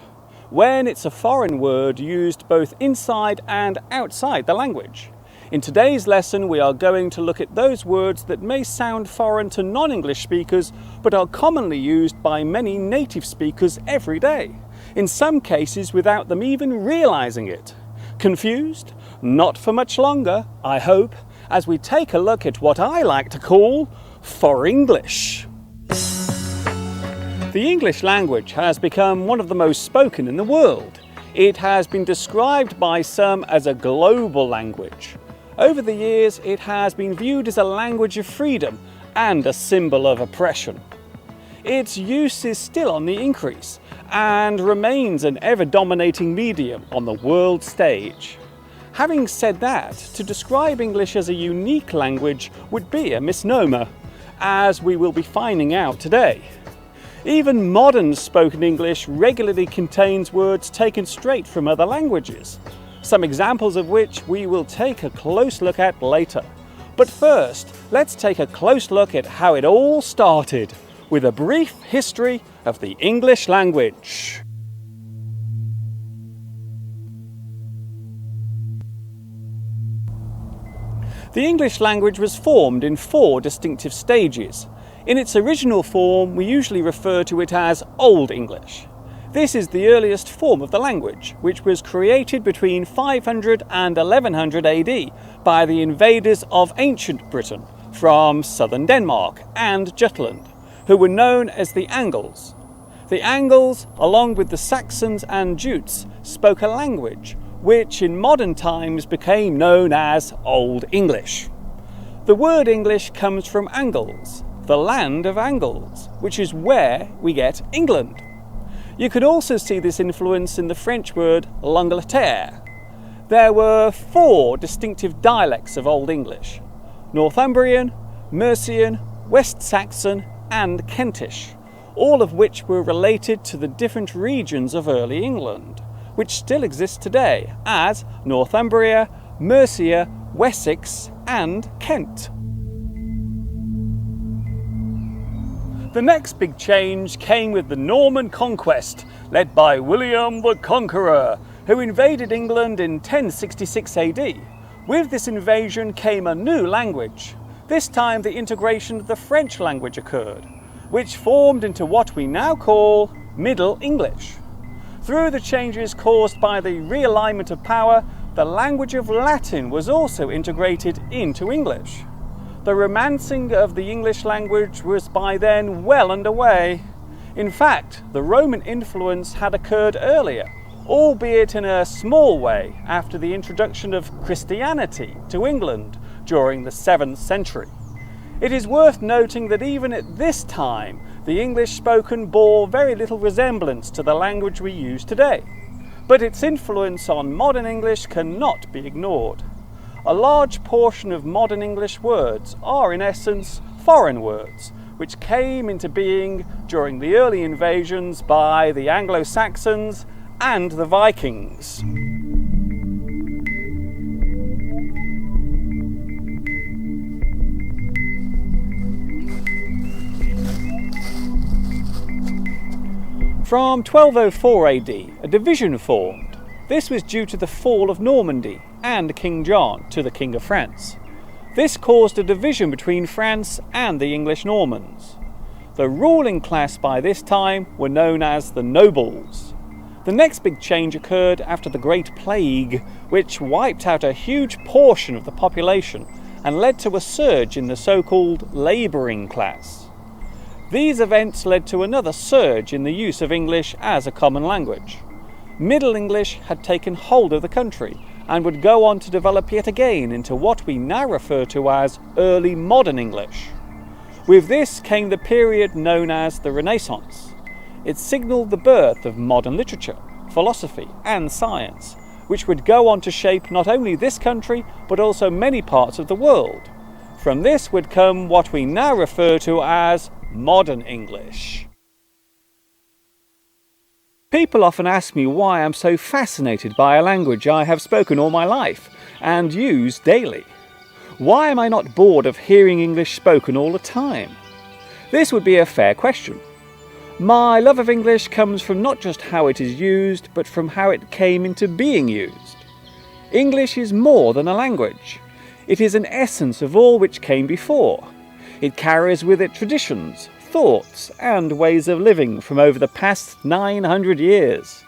When it's a foreign word used both inside and outside the language. In today's lesson, we are going to look at those words that may sound foreign to non-English speakers, but are commonly used by many native speakers every day. In some cases, without them even realizing it. Confused? Not for much longer, I hope, as we take a look at what I like to call For-English. The English language has become one of the most spoken in the world. It has been described by some as a global language. Over the years, it has been viewed as a language of freedom and a symbol of oppression. Its use is still on the increase and remains an ever-dominating medium on the world stage. Having said that, to describe English as a unique language would be a misnomer, as we will be finding out today. Even modern spoken English regularly contains words taken straight from other languages, some examples of which we will take a close look at later. But first, let's take a close look at how it all started, with a brief history of the English language. The English language was formed in 4 distinctive stages. In its original form, we usually refer to it as Old English. This is the earliest form of the language, which was created between 500 and 1100 AD by the invaders of ancient Britain from southern Denmark and Jutland, who were known as the Angles. The Angles, along with the Saxons and Jutes, spoke a language which in modern times became known as Old English. The word English comes from Angles, the land of Angles, which is where we get England. You could also see this influence in the French word l'Angleterre. There were 4 distinctive dialects of Old English: Northumbrian, Mercian, West Saxon, and Kentish, all of which were related to the different regions of early England, which still exist today as Northumbria, Mercia, Wessex, and Kent. The next big change came with the Norman conquest, led by William the Conqueror, who invaded England in 1066 AD. With this invasion came a new language. This time the integration of the French language occurred, which formed into what we now call Middle English. Through the changes caused by the realignment of power, the language of Latin was also integrated into English. The romancing of the English language was by then well underway. In fact, the Roman influence had occurred earlier, albeit in a small way after the introduction of Christianity to England during the 7th century. It is worth noting that even at this time, the English spoken bore very little resemblance to the language we use today. but its influence on modern English cannot be ignored. A large portion of modern English words are in essence foreign words, which came into being during the early invasions by the Anglo-Saxons and the Vikings. From 1204 AD, a division formed. This was due to the fall of Normandy and King John to the King of France. This caused a division between France and the English Normans. The ruling class by this time were known as the nobles. The next big change occurred after the Great Plague, which wiped out a huge portion of the population and led to a surge in the so-called labouring class. These events led to another surge in the use of English as a common language. Middle English had taken hold of the country and would go on to develop yet again into what we now refer to as early modern English. With this came the period known as the Renaissance. It signalled the birth of modern literature, philosophy and science, which would go on to shape not only this country but also many parts of the world. From this would come what we now refer to as modern English. People often ask me why I'm so fascinated by a language I have spoken all my life and use daily. Why am I not bored of hearing English spoken all the time? This would be a fair question. My love of English comes from not just how it is used, but from how it came into being used. English is more than a language. It is an essence of all which came before. It carries with it traditions, thoughts, and ways of living from over the past 900 years.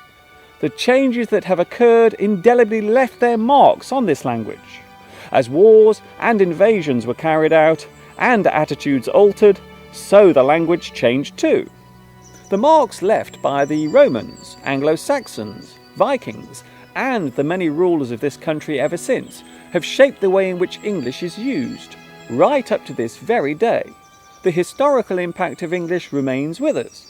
The changes that have occurred indelibly left their marks on this language. As wars and invasions were carried out and attitudes altered, so the language changed too. The marks left by the Romans, Anglo-Saxons, Vikings, and the many rulers of this country ever since have shaped the way in which English is used, right up to this very day. The historical impact of English remains with us.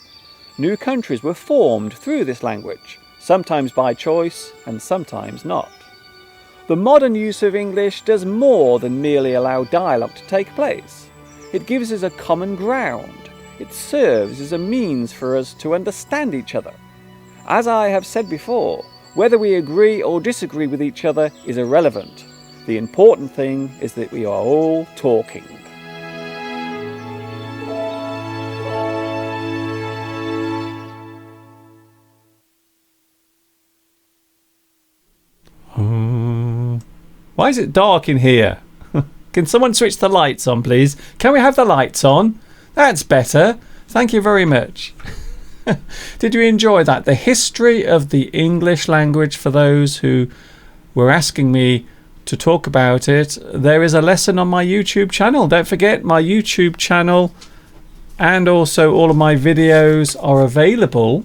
New countries were formed through this language, sometimes by choice and sometimes not. The modern use of English does more than merely allow dialogue to take place. It gives us a common ground. It serves as a means for us to understand each other. As I have said before, whether we agree or disagree with each other is irrelevant. The important thing is that we are all talking. Why is it dark in here? Can someone switch the lights on, please? Can we have the lights on? That's better. Thank you very much. Did you enjoy that? The history of the English language, for those who were asking me to talk about it. There is a lesson on my YouTube channel. Don't forget, my YouTube channel and also all of my videos are available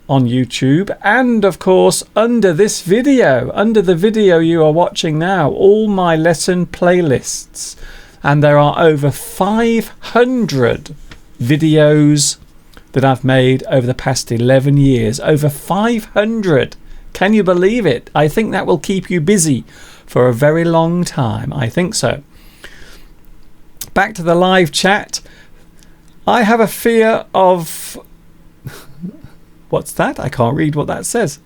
on YouTube, and of course under this video, under the video you are watching now, all my lesson playlists, and there are over 500 videos that I've made over the past 11 years. Over 500. Can you believe it? I think that will keep you busy for a very long time. I think so. Back to the live chat. I have a fear of what's that? I can't read what that says.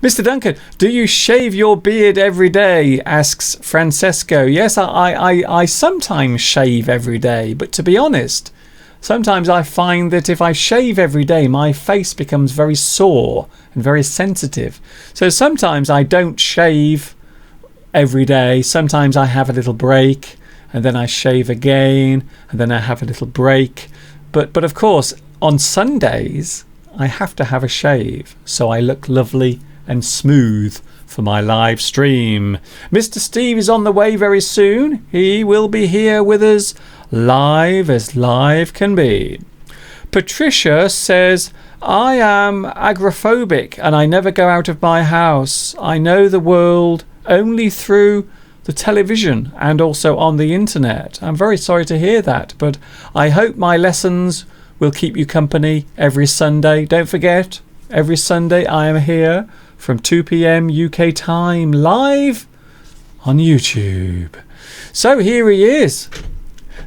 Mr. Duncan, do you shave your beard every day? Asks Francesco. Yes, I sometimes shave every day, but to be honest, sometimes I find that if I shave every day, my face becomes very sore and very sensitive. So sometimes I don't shave every day. Sometimes I have a little break and then I shave again and then I have a little break. But of course, on Sundays, I have to have a shave so I look lovely and smooth for my live stream. Mr. Steve is on the way very soon. He will be here with us live as live can be. Patricia says, I am agoraphobic and I never go out of my house. I know the world only through the television and also on the internet. I'm very sorry to hear that, but I hope my lessons will keep you company every Sunday. Don't forget, Every Sunday I am here from 2 p.m. UK time, live on YouTube. So here he is.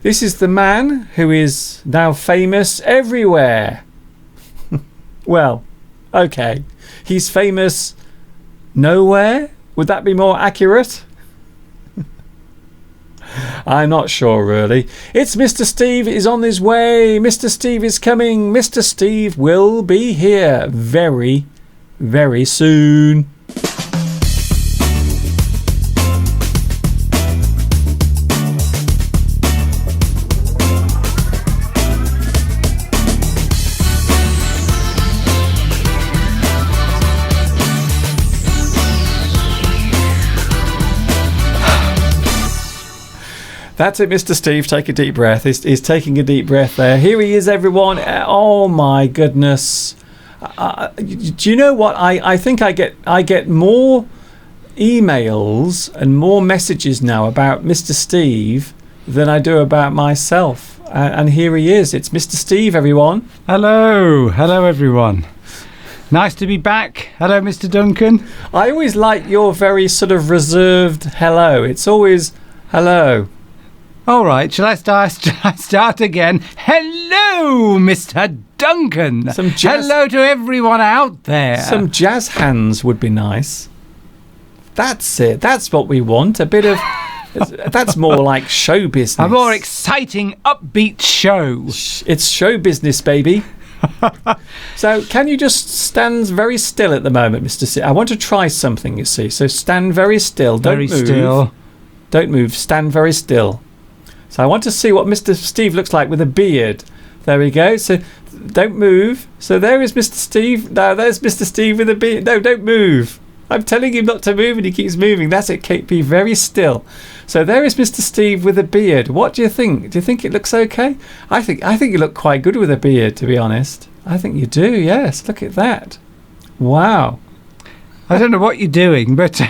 This is the man who is now famous everywhere. Well, okay. He's famous nowhere? Would that be more accurate? I'm not sure, really. It's Mr. Steve is on his way. Mr. Steve is coming. Mr. Steve will be here very, very soon. That's it, Mr. Steve. Take a deep breath. He's taking a deep breath there. Here he is, everyone. Oh my goodness. Do you know what? I think I get more emails and more messages now about Mr. Steve than I do about myself. And here he is. It's Mr. Steve, everyone. Hello. Hello, everyone. Nice to be back. Hello, Mr. Duncan. I always like your very sort of reserved hello. It's always hello. All right, shall I start again? Hello, Mr. Duncan. Hello to everyone out there. Some jazz hands would be nice. That's it. That's what we want. A bit of... That's more like show business. A more exciting, upbeat show. It's show business, baby. So can you just stand very still at the moment, Mr. C? I want to try something, you see. So stand very still. Don't move. Very still. Don't move. Stand very still. So I want to see what Mr. Steve looks like with a beard. There we go. So don't move. So there is Mr. Steve. No, there's Mr. Steve with a beard. No, don't move. I'm telling him not to move and he keeps moving. That's it. Be very still. So there is Mr. Steve with a beard. What do you think? Do you think it looks okay? I think you look quite good with a beard, to be honest. I think you do, yes. Look at that. Wow. I don't know what you're doing, but...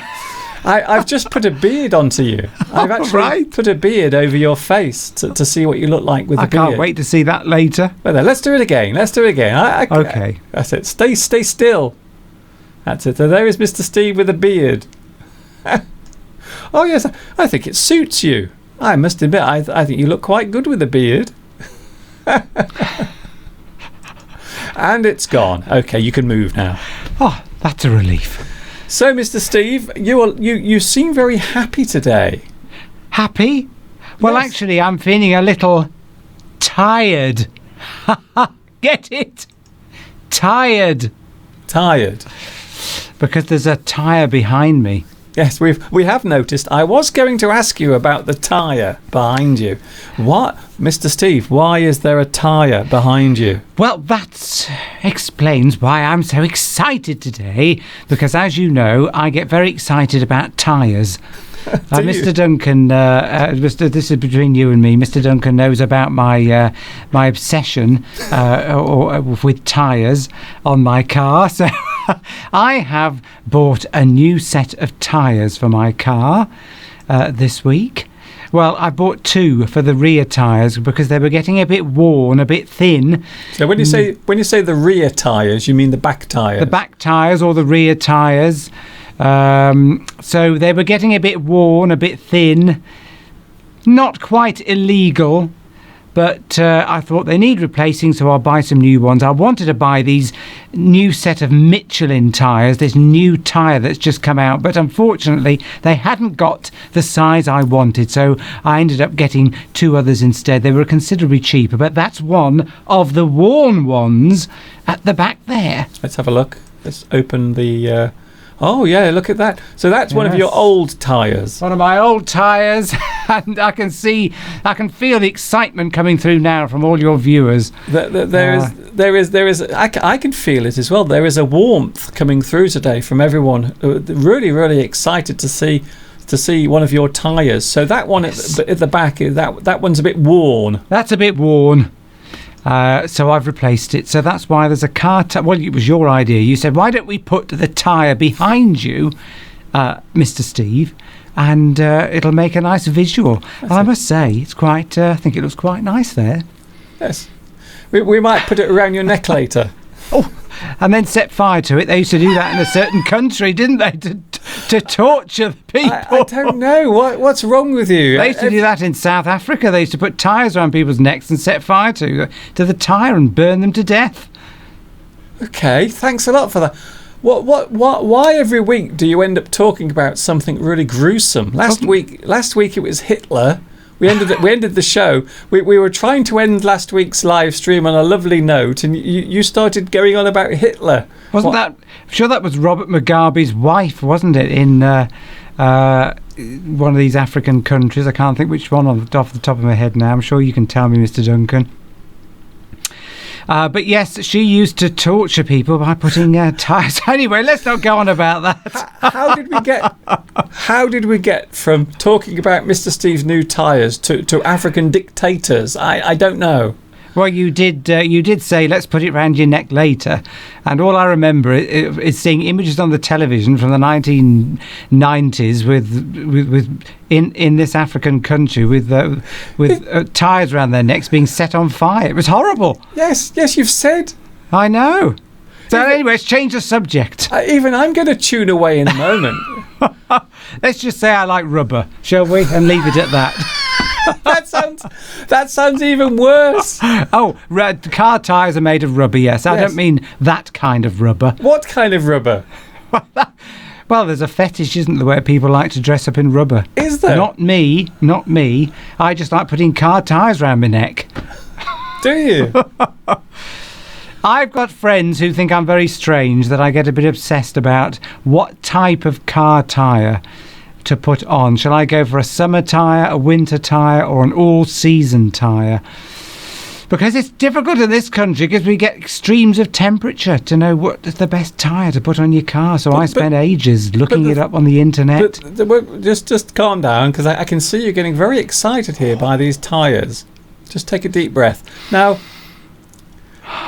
I've just put a beard onto you. I've actually put a beard over your face to see what you look like with the beard. I can't wait to see that later. Well, then, let's do it again. Okay. That's it. Stay still. That's it. So there is Mr. Steve with a beard. Oh, yes. I think it suits you. I must admit, I think you look quite good with a beard. And it's gone. Okay, you can move now. Oh, that's a relief. So, Mr. Steve, you seem very happy today. Happy? Well, yes. Actually, I'm feeling a little tired. Get it? Tired. Tired. Because there's a tyre behind me. Yes, we have noticed. I was going to ask you about the tyre behind you. What, Mr. Steve, why is there a tyre behind you? Well, that explains why I'm so excited today, because as you know, I get very excited about tyres. Mr. Duncan, this is between you and me. Mr. Duncan knows about my obsession with tyres on my car. So I have bought a new set of tyres for my car this week. Well, I bought two for the rear tyres because they were getting a bit worn, a bit thin. So when you say the rear tyres, you mean the back tyres? The back tyres or the rear tyres. So they were getting a bit worn, a bit thin, not quite illegal, but I thought they need replacing, so I'll buy some new ones. I wanted to buy these new set of Michelin tyres, this new tyre that's just come out, but unfortunately they hadn't got the size I wanted, so I ended up getting two others instead. They were considerably cheaper, but that's one of the worn ones at the back there. Let's have a look. Let's open the... Oh, yeah, look at that. So that's one of your old tyres. One of my old tyres. And I can feel the excitement coming through now from all your viewers. There is. I can feel it as well. There is a warmth coming through today from everyone. Really, really excited to see one of your tyres. So that one at the back, that one's a bit worn. That's a bit worn. So I've replaced it. So that's why there's a car well, it was your idea. You said, why don't we put the tyre behind you, Mr. Steve, and it'll make a nice visual. And I must say, it's quite. I think it looks quite nice there. Yes. We might put it around your neck later. and then set fire to it. They used to do that in a certain country, didn't they? To torture the people. I don't know. What's wrong with you? They used to do that in South Africa. They used to put tyres around people's necks and set fire to the tyre and burn them to death. Okay, thanks a lot for that. Why every week do you end up talking about something really gruesome? Last week it was Hitler. We ended the show. We were trying to end last week's live stream on a lovely note, and you started going on about Hitler. Wasn't that? I'm sure that was Robert Mugabe's wife, wasn't it? In one of these African countries. I can't think which one off the top of my head now. I'm sure you can tell me, Mr. Duncan. But yes, she used to torture people by putting tyres. Anyway, let's not go on about that. How did we get from talking about Mr. Steve's new tyres to African dictators? I don't know. Well, you did say let's put it round your neck later, and all I remember is seeing images on the television from the 1990s with in this African country with tyres around their necks being set on fire. It was horrible. Yes, you've said. I know. So anyway, let's change the subject. Even I'm going to tune away in a moment. Let's just say I like rubber, shall we, and leave it at that. That sounds even worse. Oh, car tyres are made of rubber, yes. I don't mean that kind of rubber. What kind of rubber? Well, there's a fetish, isn't there, where people like to dress up in rubber. Is there? Not me. I just like putting car tyres around my neck. Do you? I've got friends who think I'm very strange, that I get a bit obsessed about what type of car tyre to put on. Shall I go for a summer tyre, a winter tyre, or an all-season tyre? Because it's difficult in this country because we get extremes of temperature to know what is the best tyre to put on your car. So I spend ages looking it up on the internet. Just calm down, because I can see you're getting very excited here by these tyres. Just take a deep breath. Now,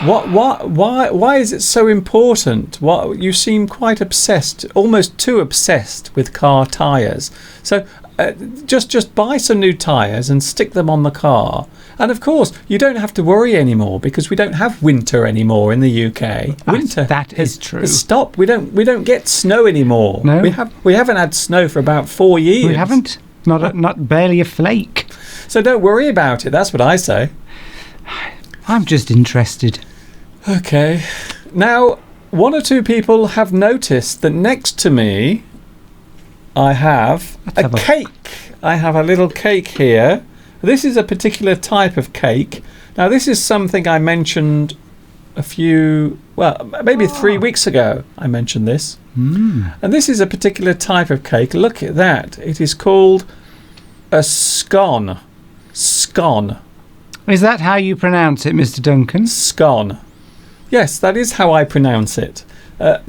why is it so important? You seem quite obsessed, almost too obsessed with car tyres. So just buy some new tyres and stick them on the car. And of course, you don't have to worry anymore because we don't have winter anymore in the UK. Winter that is true. Has stopped. We don't get snow anymore. No, we haven't had snow for about 4 years. We haven't. Not barely a flake. So don't worry about it. That's what I say. I'm just interested. Okay. Now, one or two people have noticed that next to me, I have a cake. I have a little cake here. This is a particular type of cake. Now, this is something I mentioned maybe 3 weeks ago. I mentioned this. And this is a particular type of cake. Look at that. It is called a scone. Scone. Is that how you pronounce it, Mr. Duncan? Scone. Yes, that is how I pronounce it.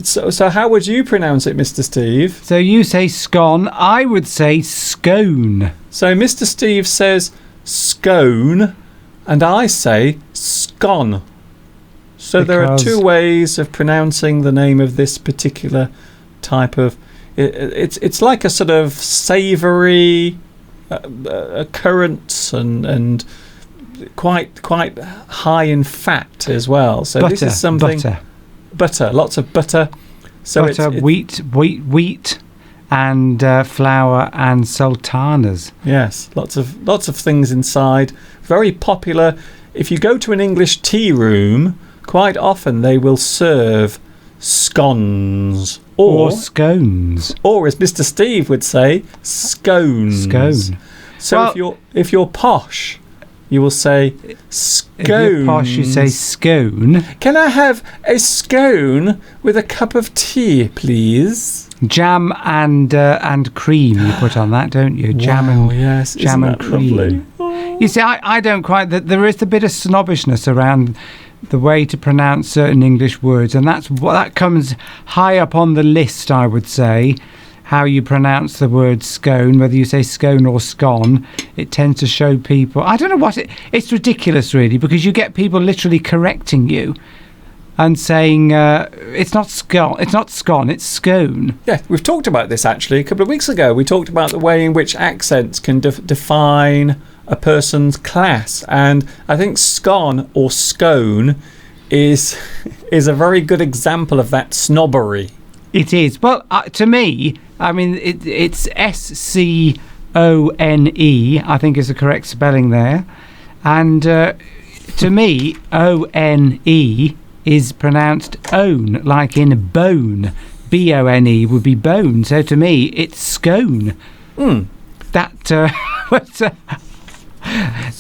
So how would you pronounce it, Mr. Steve? So you say scone, I would say scone. So Mr. Steve says scone, and I say scone. So there are two ways of pronouncing the name of this particular type of... It's like a sort of savoury occurrence and quite high in fat as well. So butter, this is something... Butter, lots of butter. So butter, wheat, and flour and sultanas. Yes, lots of things inside. Very popular. If you go to an English tea room, quite often they will serve scones or scones, or as Mr. Steve would say, scones. Scone. So if you're posh, you will say scone. If you're posh, you say scone. Can I have a scone with a cup of tea, please? Jam and cream you put on that, don't you? Jam and cream. Lovely? You see, I don't quite... There is a bit of snobbishness around the way to pronounce certain English words, and that comes high up on the list, I would say. How you pronounce the word scone, whether you say scone or scone, it tends to show people... I don't know what... It's ridiculous, really, because you get people literally correcting you and saying, it's not scone, it's scone. Yeah, we've talked about this, actually, a couple of weeks ago. We talked about the way in which accents can define a person's class. And I think scone or scone is a very good example of that snobbery. It is. Well, to me, I mean, it's Scone, I think is the correct spelling there. And to me, One is pronounced own, like in bone. Bone would be bone. So to me, it's scone. That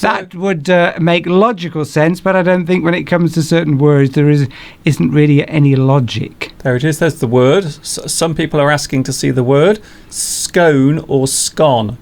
that would make logical sense, but I don't think when it comes to certain words there isn't really any logic. There it is. There's the word. Some people are asking to see the word scone or scone.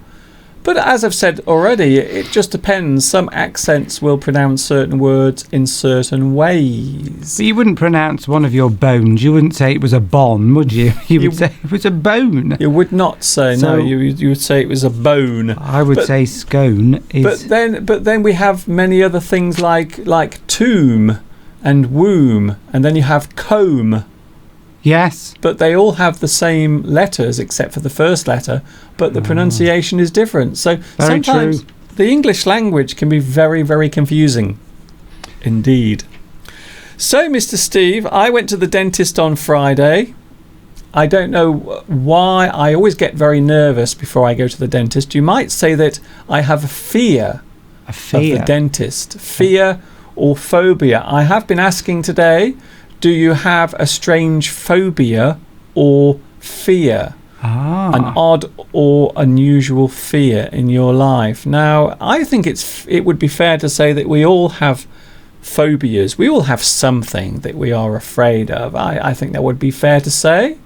But as I've said already, it just depends. Some accents will pronounce certain words in certain ways. But you wouldn't pronounce one of your bones. You wouldn't say it was a bon, would you? You would say it was a bone. You would not say, no, you would say it was a bone. I would say scone is... But then we have many other things like tomb and womb, and then you have comb. Yes. But they all have the same letters except for the first letter, but the pronunciation is different. So Very sometimes true. the English language can be very, very confusing. Indeed. So, Mr. Steve, I went to the dentist on Friday. I don't know why. I always get very nervous before I go to the dentist. You might say that I have a fear of the dentist. Fear or phobia. I have been asking today, do you have a strange phobia or fear? An odd or unusual fear in your life? Now, I think it would be fair to say that we all have phobias. We all have something that we are afraid of. I think that would be fair to say.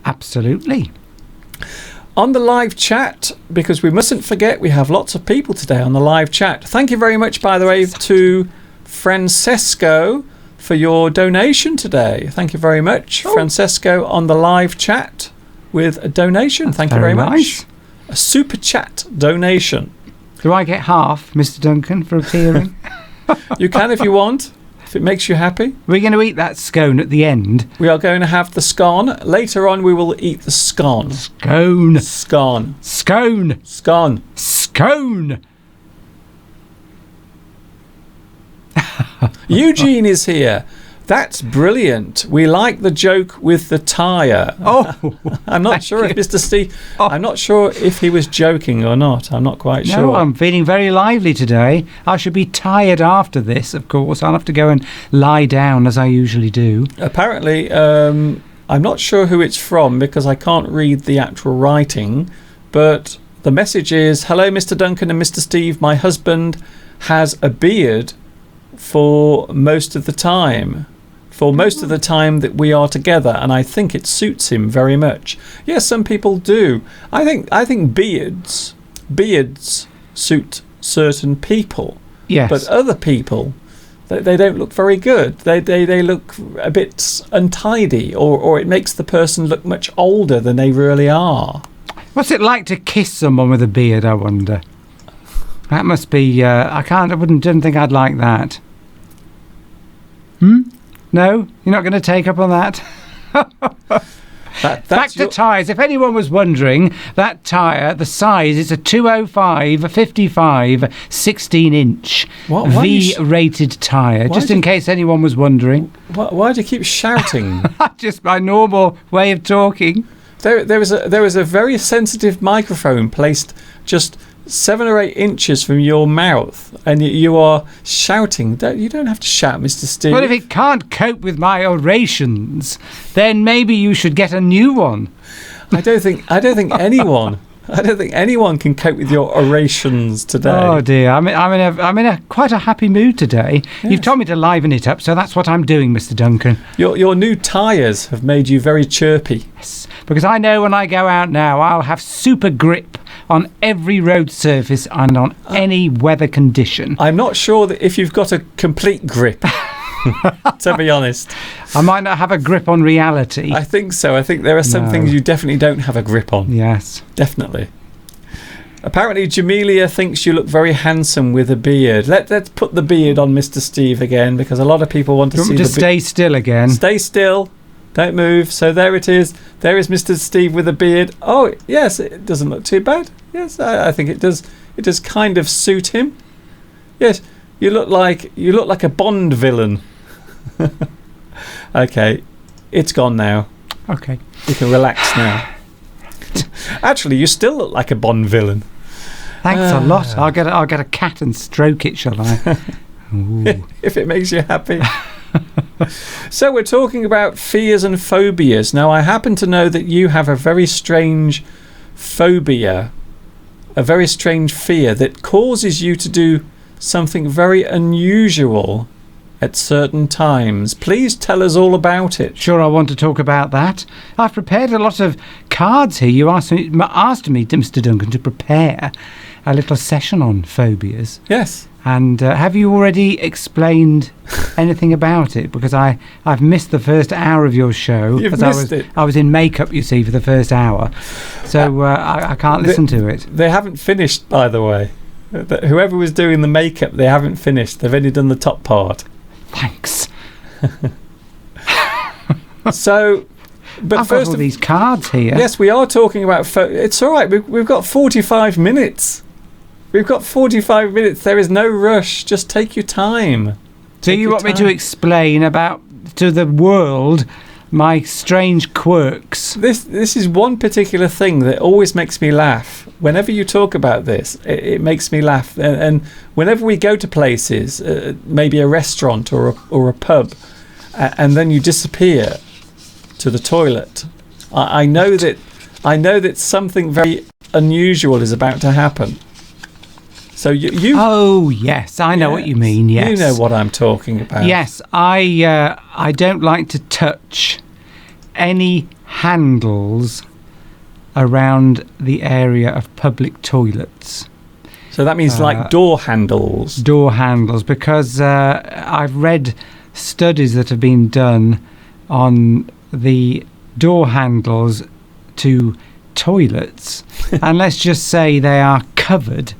Absolutely. On the live chat, because we mustn't forget we have lots of people today on the live chat. Thank you very much, by the way, to Francesco for your donation today. Thank you very much, Francesco, on the live chat with a donation. Thank you very much. A super chat donation. Do I get half, Mr. Duncan, for appearing? You can if you want, if it makes you happy. We're going to eat that scone at the end. We are going to have the scone. Later on, we will eat the scone. Scone. Scone. Scone. Scone. Scone. Eugene is here. That's brilliant. We like the joke with the tyre. Oh, I'm not sure if Mr. Steve... Oh. I'm not sure if he was joking or not. I'm not quite sure. No, I'm feeling very lively today. I should be tired after this, of course. I'll have to go and lie down as I usually do. Apparently, I'm not sure who it's from because I can't read the actual writing, but the message is, hello, Mr. Duncan and Mr. Steve. My husband has a beard for most of the time. For most of the time that we are together, and I think it suits him very much. Yes, some people do. I think beards suit certain people. Yes. But other people, they don't look very good. They look a bit untidy, or it makes the person look much older than they really are. What's it like to kiss someone with a beard, I wonder? That must be... didn't think I'd like that. No? You're not going to take up on that? Back to tyres. If anyone was wondering, that tyre, the size is a 205 55 16-inch V-rated tyre. Just in case anyone was wondering. Why do you keep shouting? Just my normal way of talking. There was a very sensitive microphone placed just 7 or 8 inches from your mouth, and you are shouting. You don't have to shout, Mr. Steve. Well, if it can't cope with my orations, then maybe you should get a new one. I don't think anyone can cope with your orations today. Oh dear, I'm in a quite a happy mood today. Yes. You've told me to liven it up, so that's what I'm doing, Mr. Duncan. Your new tyres have made you very chirpy. Yes, because I know when I go out now, I'll have super grip on every road surface and on any weather condition. I'm not sure that if you've got a complete grip, to be honest. I might not have a grip on reality. I think so. I think there are some things you definitely don't have a grip on. Yes. Definitely. Apparently, Jamelia thinks you look very handsome with a beard. Let's put the beard on Mr. Steve again, because a lot of people want to see the beard. Stay still again. Stay still. Don't move. So there it is. There is Mr. Steve with a beard. Oh, yes, it doesn't look too bad. Yes, I think it does. It does kind of suit him. Yes, you look like a Bond villain. Okay, it's gone now. Okay. You can relax now. Actually, you still look like a Bond villain. Thanks a lot. I'll get a cat and stroke it, shall I? Ooh. If it makes you happy. So we're talking about fears and phobias. Now, I happen to know that you have a very strange phobia, a very strange fear that causes you to do something very unusual at certain times. Please tell us all about it. Sure, I want to talk about that. I've prepared a lot of cards here. You asked me, Mr. Duncan, to prepare a little session on phobias. Yes. And have you already explained anything about it? Because I've missed the first hour of your show. You've missed it. I was in makeup, you see, for the first hour. So I can't listen to it. They haven't finished, by the way. Whoever was doing the makeup, they haven't finished. They've only done the top part. Thanks. So, but I've first got all these cards here. yes, we are talking about. It's all right. We've got 45 minutes. We've got 45 minutes. There is no rush. Just take your time. So you want me to explain about to the world my strange quirks? This is one particular thing that always makes me laugh. Whenever you talk about this, it makes me laugh. And whenever we go to places, maybe a restaurant or a pub, and then you disappear to the toilet, I know that something very unusual is about to happen. So you Oh yes, I know what you mean. Yes, you know what I'm talking about. Yes, I don't like to touch any handles around the area of public toilets. So that means like door handles. Door handles, because I've read studies that have been done on the door handles to toilets, and let's just say they are covered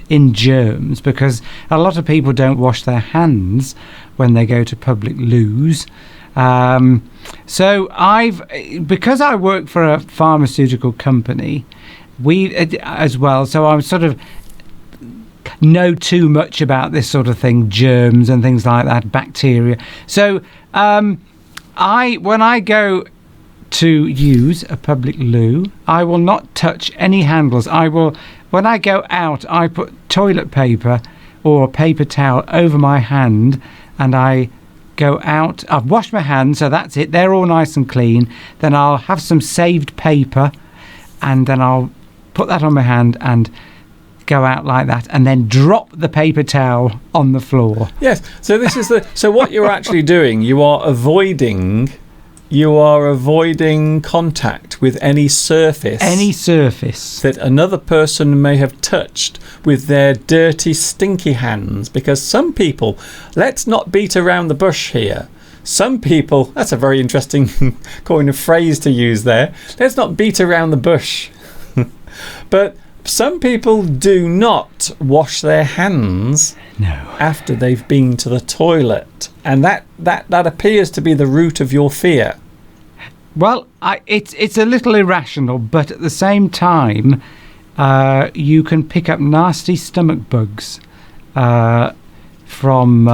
in germs, because a lot of people don't wash their hands when they go to public loos. So because I work for a pharmaceutical company, we as well, so I sort of know too much about this sort of thing, germs and things like that, bacteria. So when I go to use a public loo, I will not touch any handles. When I go out, I put toilet paper or a paper towel over my hand, and I go out. I've washed my hands, so that's it. They're all nice and clean. Then I'll have some saved paper, and then I'll put that on my hand and go out like that, and then drop the paper towel on the floor. Yes. So this is so what you're actually doing, you are avoiding contact with any surface that another person may have touched with their dirty, stinky hands. Because some people, let's not beat around the bush here. Some people, that's a very interesting kind of phrase to use there. Let's not beat around the bush. But some people do not wash their hands after they've been to the toilet, and that appears to be the root of your fear. Well, it's a little irrational, but at the same time, you can pick up nasty stomach bugs from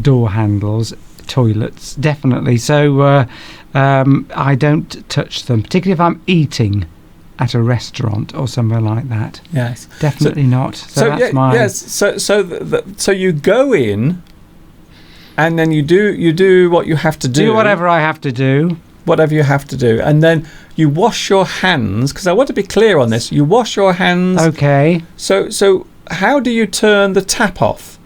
door handles, toilets, definitely. So I don't touch them, particularly if I'm eating at a restaurant or somewhere like that. Yes, definitely not. So that's my So you go in, and then you do what you have to do. Do whatever I have to do. Whatever you have to do, and then you wash your hands. Because I want to be clear on this. You wash your hands. Okay. So how do you turn the tap off?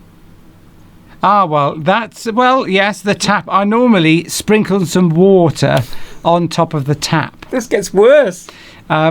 Yes, the tap. I normally sprinkle some water on top of the tap. This gets worse.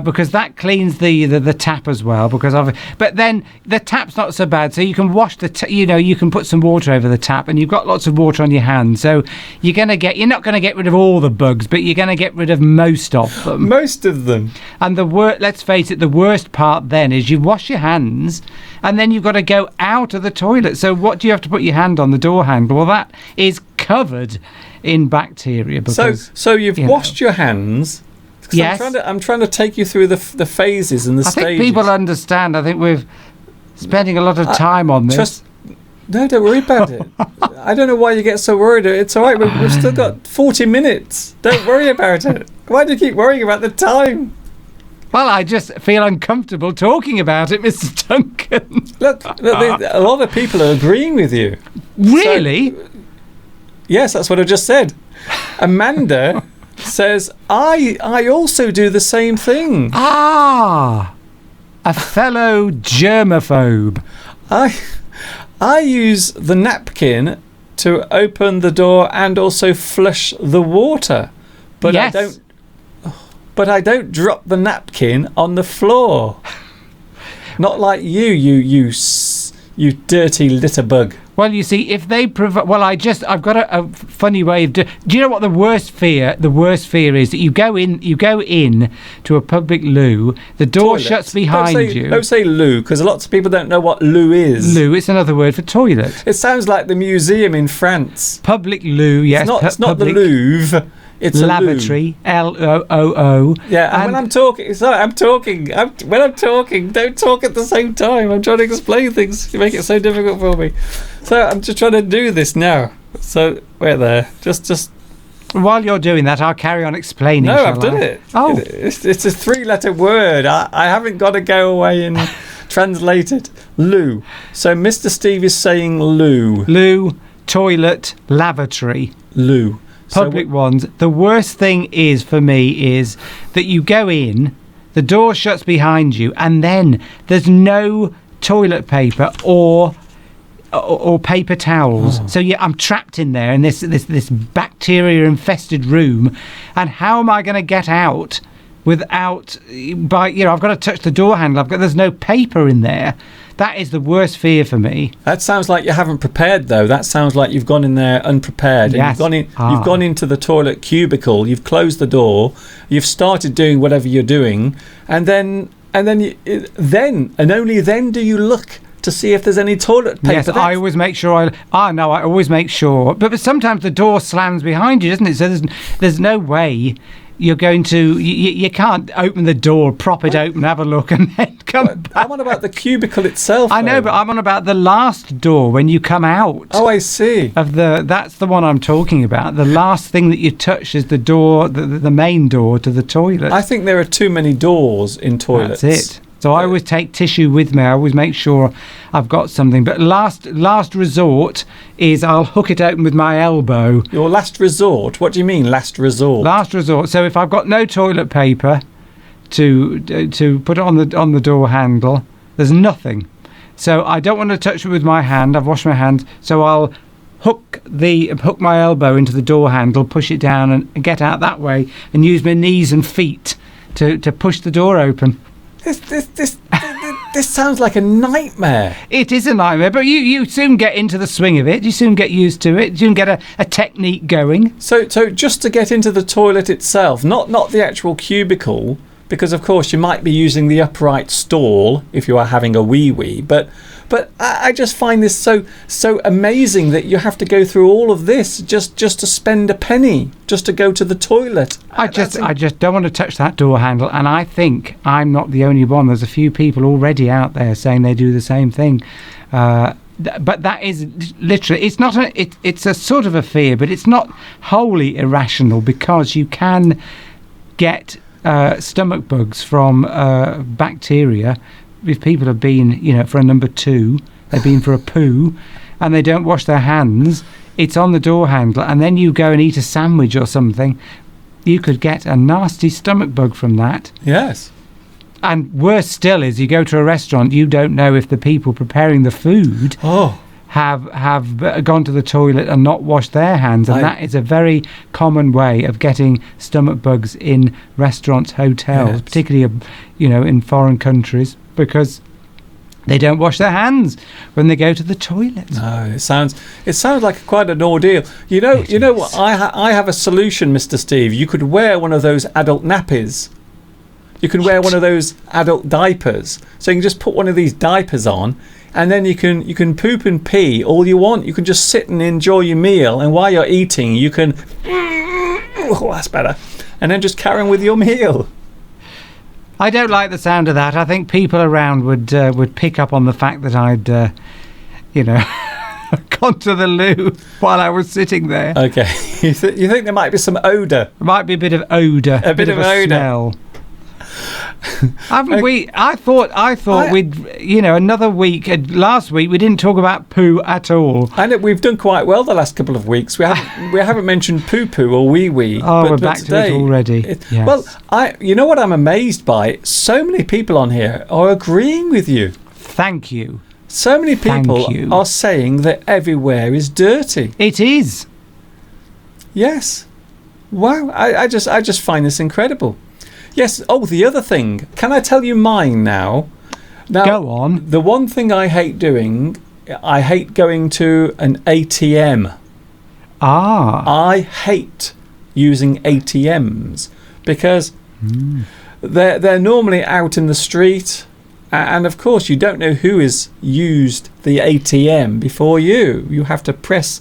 Because that cleans the tap as well. But then the tap's not so bad. So you can wash you can put some water over the tap, and you've got lots of water on your hands. So you're not going to get rid of all the bugs, but you're going to get rid of most of them. Most of them. And let's face it, the worst part then is you wash your hands, and then you've got to go out of the toilet. So what do you have to put your hand on? The door handle? Well, that is covered in bacteria. Because, so you've washed your hands. Yes. I'm trying to take you through the phases and the stages. I think people understand. I think we're spending a lot of time on this. No, don't worry about it. I don't know why you get so worried. It's all right. We've still got 40 minutes. Don't worry about it. Why do you keep worrying about the time? Well, I just feel uncomfortable talking about it, Mr. Duncan. Look, a lot of people are agreeing with you. Really? So, yes, that's what I just said. Amanda says, I also do the same thing. Ah, a fellow germaphobe. I use the napkin to open the door and also flush the water, but Yes. I don't drop the napkin on the floor. Not like you dirty litter bug. Well, you see, if they provide... Well, I've got a funny way of... Do you know what the worst fear is? That you go in to a public loo, the door Toilet. shuts behind you. Don't say loo, because lots of people don't know what loo is. Loo, it's another word for toilet. It sounds like the museum in France. Public loo, yes. It's not the public Louvre. It's a loo. lavatory, L-O-O-O. Yeah, and when I'm talking, when I'm talking, don't talk at the same time. I'm trying to explain things. You make it so difficult for me. So I'm just trying to do this now. So wait there. Just. While you're doing that, I'll carry on explaining. No, shall I've done I? it. Oh. It's a 3-letter word. I haven't got to go away and translate it. Loo. So Mr. Steve is saying loo. Loo, toilet, lavatory. Loo. Public ones. The worst thing is for me is that you go in, the door shuts behind you, and then there's no toilet paper or paper towels. So yeah, I'm trapped in there in this bacteria infested room, and how am I going to get out without I've got to touch the door handle. There's no paper in there. That is the worst fear for me. That sounds like you haven't prepared, though. That sounds like you've gone in there unprepared. Yes. And you've gone into the toilet cubicle. You've closed the door. You've started doing whatever you're doing, and then only then do you look to see if there's any toilet paper. Yes, I always make sure. I always make sure. But sometimes the door slams behind you, doesn't it? So there's no way you're going to. You can't open the door, prop it open, have a look, and then come back. I'm on about the cubicle itself. I know, though. but I'm on about the last door when you come out. Oh, I see. That's the one I'm talking about. The last thing that you touch is the door, the main door to the toilet. I think there are too many doors in toilets. That's it. So I always take tissue with me. I always make sure I've got something. But last resort is I'll hook it open with my elbow. Your last resort? What do you mean, last resort? Last resort. So if I've got no toilet paper to put it on the door handle, there's nothing. So I don't want to touch it with my hand. I've washed my hands. So I'll hook my elbow into the door handle, push it down, and get out that way, and use my knees and feet to push the door open. This sounds like a nightmare. It is a nightmare, but you soon get into the swing of it. You soon get used to it. You soon get a technique going. So just to get into the toilet itself, not the actual cubicle, because of course you might be using the upright stall if you are having a wee, but I just find this so amazing that you have to go through all of this just to spend a penny just to go to the toilet. I just don't want to touch that door handle, and I think I'm not the only one. There's a few people already out there saying they do the same thing. But that is literally, it's a sort of a fear, but it's not wholly irrational, because you can get stomach bugs from bacteria. If people have been, for a number 2, they've been for a poo, and they don't wash their hands, it's on the door handle, and then you go and eat a sandwich or something, you could get a nasty stomach bug from that. Yes. And worse still is you go to a restaurant, you don't know if the people preparing the food have gone to the toilet and not washed their hands, and that is a very common way of getting stomach bugs in restaurants, hotels, particularly in foreign countries, because they don't wash their hands when they go to the toilet. No, it sounds like quite an ordeal. You know what? I have a solution, Mr. Steve. You could wear one of those adult nappies. You can wear one of those adult diapers. So you can just put one of these diapers on, and then you can poop and pee all you want. You can just sit and enjoy your meal, and while you're eating, you can. Oh, that's better. And then just carry on with your meal. I don't like the sound of that. I think people around would pick up on the fact that I'd, gone to the loo while I was sitting there. Okay. You think there might be some odour? There might be a bit of odour. A bit of odour. Smell. Haven't we? I thought we'd, another week. Last week we didn't talk about poo at all. I know we've done quite well the last couple of weeks. We haven't mentioned poo poo or wee wee. Oh, we're back to it already. Yes. Well, you know what I'm amazed by? So many people on here are agreeing with you. Thank you. So many people are saying that everywhere is dirty. It is. Yes. Wow. I just find this incredible. Yes. Oh, the other thing. Can I tell you mine now? Now, go on. The one thing I hate doing, I hate going to an ATM. I hate using ATMs because they're normally out in the street, and of course you don't know who has used the ATM before you. You have to press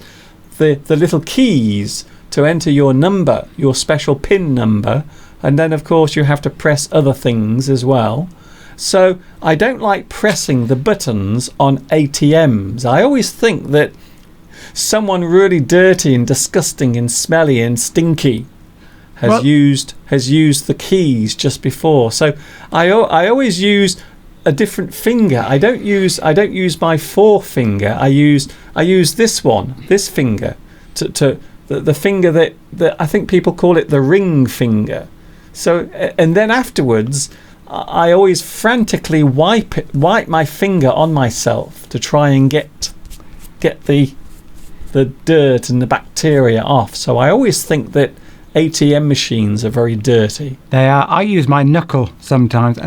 the little keys to enter your number, your special PIN number. And then, of course, you have to press other things as well. So I don't like pressing the buttons on ATMs. I always think that someone really dirty and disgusting and smelly and stinky has used the keys just before. So I always use a different finger. I don't use my forefinger. I use this one, this finger, to the finger that I think people call it the ring finger. So, and then afterwards, I always frantically wipe my finger on myself to try and get the dirt and the bacteria off. So I always think that ATM machines are very dirty. They are. I use my knuckle sometimes,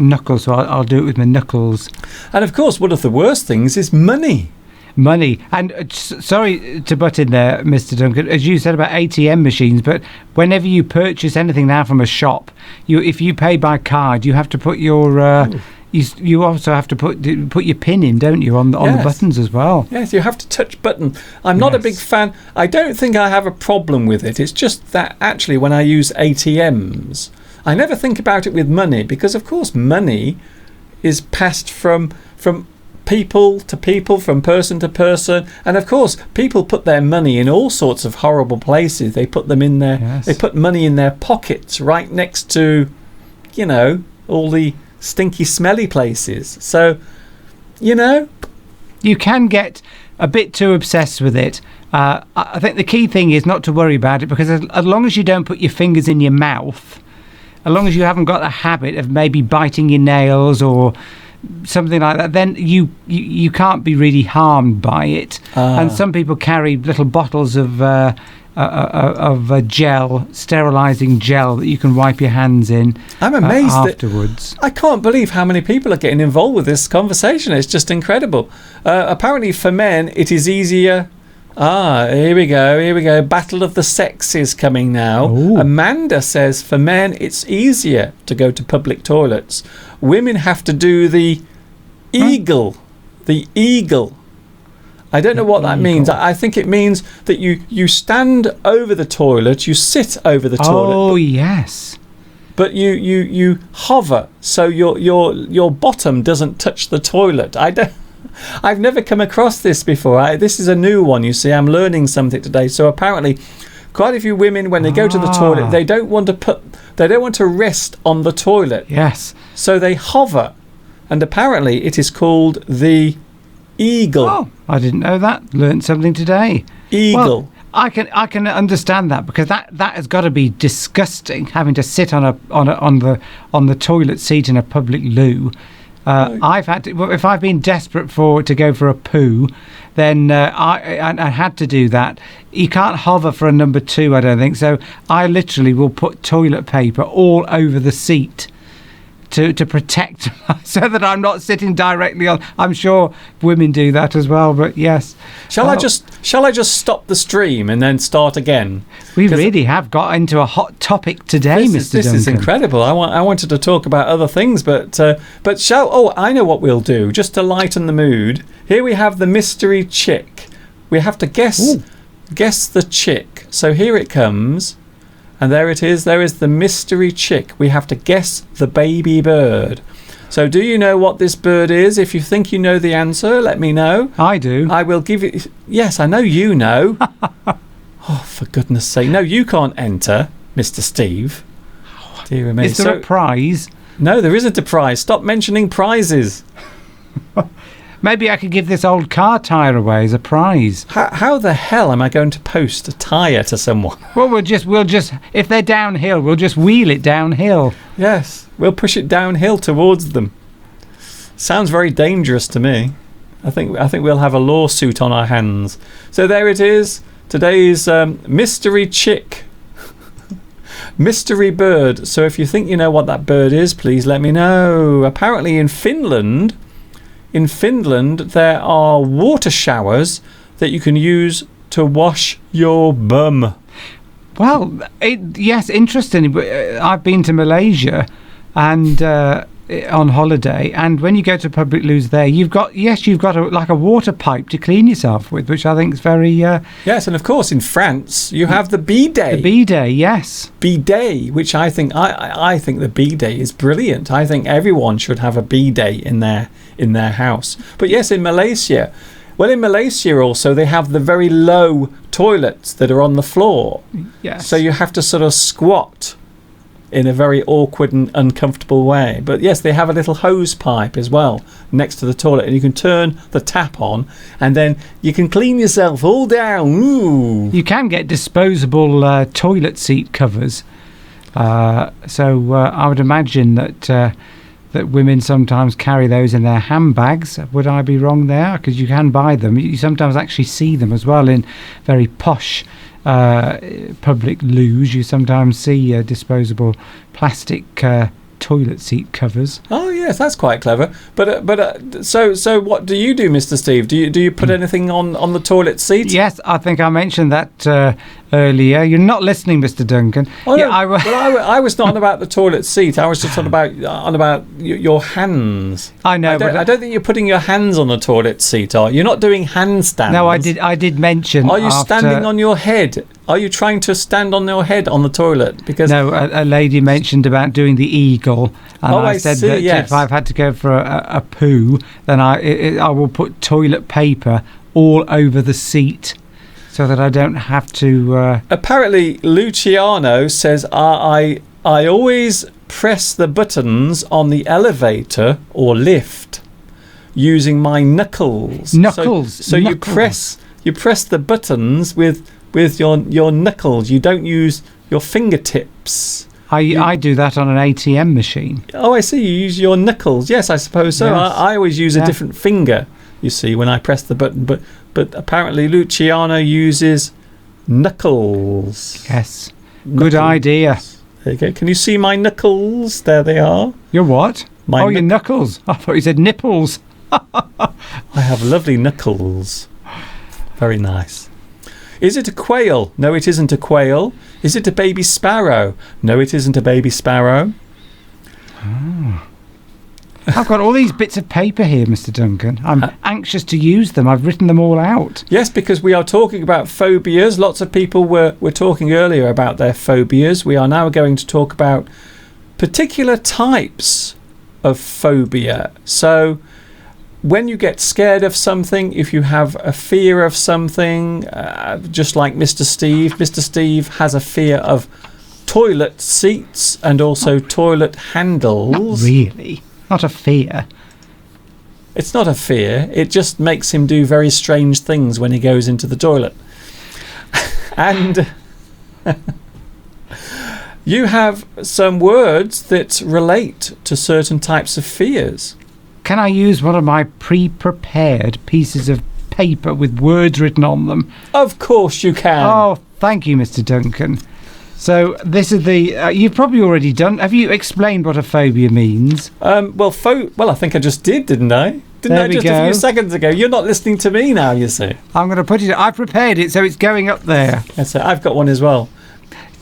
so I'll do it with my knuckles. And of course, one of the worst things is money. And sorry to butt in there, Mr. Duncan, as you said about ATM machines, but whenever you purchase anything now from a shop, if you pay by card, you have to put your you also have to put your PIN in, don't you, on the buttons as well? Yes, you have to touch button. I'm not a big fan. I don't think I have a problem with it. It's just that actually when I use ATMs, I never think about it with money because, of course, money is passed from people to people, from person to person, and of course people put their money in all sorts of horrible places. They put them in they put money in their pockets right next to all the stinky smelly places. So you can get a bit too obsessed with it. I think the key thing is not to worry about it, because as long as you don't put your fingers in your mouth, as long as you haven't got the habit of maybe biting your nails or something like that, then you can't be really harmed by it. And some people carry little bottles of gel, sterilising gel that you can wipe your hands in. I'm amazed afterwards. I can't believe how many people are getting involved with this conversation. It's just incredible. Apparently for men it is easier. Here we go. Battle of the sexes coming now. Ooh. Amanda says for men it's easier to go to public toilets. Women have to do the eagle. The eagle. I don't know what that means. I think it means that you stand over the toilet, you sit over the toilet. Oh, yes. But you hover so your bottom doesn't touch the toilet. I've never come across this before. This is a new one, you see. I'm learning something today. So apparently quite a few women, when they go to the toilet, they don't want to rest on the toilet. Yes. So they hover. And apparently it is called the eagle. Oh, I didn't know that. Learned something today. Eagle. Well, I can understand that, because that has got to be disgusting, having to sit on the toilet seat in a public loo. I've had to, if I've been desperate to go for a poo, then I had to do that. You can't hover for a number 2, I don't think. So I literally will put toilet paper all over the seat to protect, so that I'm not sitting directly on. I'm sure women do that as well, but yes. Shall I just stop the stream and then start again? We really have got into a hot topic today, Mr. Duncan. This is incredible. I wanted to talk about other things, but I know what we'll do, just to lighten the mood. Here we have the mystery chick. We have to guess the chick. So here it comes. And there it is. There is the mystery chick. We have to guess the baby bird. So do you know what this bird is? If you think you know the answer, let me know. I do. I will give you... Yes, I know you know. Oh, for goodness sake. No, you can't enter, Mr. Steve. Dear me. Is there a prize? No, there isn't a prize. Stop mentioning prizes. Maybe I could give this old car tyre away as a prize. How the hell am I going to post a tyre to someone? Well, we'll just if they're downhill, we'll just wheel it downhill. Yes, we'll push it downhill towards them. Sounds very dangerous to me. I think we'll have a lawsuit on our hands. So there it is. Today's mystery chick. Mystery bird. So if you think you know what that bird is, please let me know. Apparently in Finland, there are water showers that you can use to wash your bum. Well, yes, interesting. I've been to Malaysia and on holiday, and when you go to public loos there, you've got a water pipe to clean yourself with, which I think is very... Yes, and of course in France you have the bidet. The bidet, yes. Bidet, which I think the bidet is brilliant. I think everyone should have a bidet in their house. But yes, in Malaysia also they have the very low toilets that are on the floor. Yes. So you have to sort of squat in a very awkward and uncomfortable way. But yes, they have a little hose pipe as well next to the toilet, and you can turn the tap on and then you can clean yourself all down. Ooh. You can get disposable toilet seat covers. So I would imagine that women sometimes carry those in their handbags. Would I be wrong there? Because you can buy them. You sometimes actually see them as well in very posh public loos. You sometimes see disposable plastic toilet seat covers. Oh yes, that's quite clever. But so what do you do, Mr. Steve? Do you put anything on the toilet seat? Yes, I think I mentioned that earlier. You're not listening, Mr. Duncan. Oh, yeah, no, I was not on about the toilet seat. I was just on about your hands. I know, I don't think you're putting your hands on the toilet seat, are you? You're not doing handstands. No, I did mention. Are you standing on your head? Are you trying to stand on your head on the toilet? Because no, a lady mentioned about doing the eagle, and I said see, that yes. if I've had to go for a poo, then I will put toilet paper all over the seat, so that I don't have to... Apparently, Luciano says, I always press the buttons on the elevator or lift using my knuckles. Knuckles. So knuckles. you press the buttons with your knuckles. You don't use your fingertips. I do that on an ATM machine. Oh, I see. You use your knuckles. Yes, I suppose so. Yes. I always use a different finger, you see, when I press the button. But apparently Luciano uses knuckles. Yes. Good idea. There you go. Can you see my knuckles? There they are. Your what? Your knuckles. I thought you said nipples. I have lovely knuckles. Very nice. Is it a quail? No, it isn't a quail. Is it a baby sparrow? No, it isn't a baby sparrow. Oh. I've got all these bits of paper here, Mr. Duncan. I'm anxious to use them. I've written them all out. Yes, because we are talking about phobias. Lots of people were talking earlier about their phobias. We are now going to talk about particular types of phobia. So when you get scared of something, if you have a fear of something, just like Mr. Steve has a fear of toilet seats and also toilet handles. Not really. Not a fear. It's not a fear. It just makes him do very strange things when he goes into the toilet. And you have some words that relate to certain types of fears. Can I use one of my pre-prepared pieces of paper with words written on them? Of course you can. Oh, thank you, Mr. Duncan. So this is the... you've probably already done... Have you explained what a phobia means? Well, I think I just did, didn't I? Didn't I just a few seconds ago? You're not listening to me now, you see. I'm going to put it... I prepared it, so it's going up there. Yes, I've got one as well.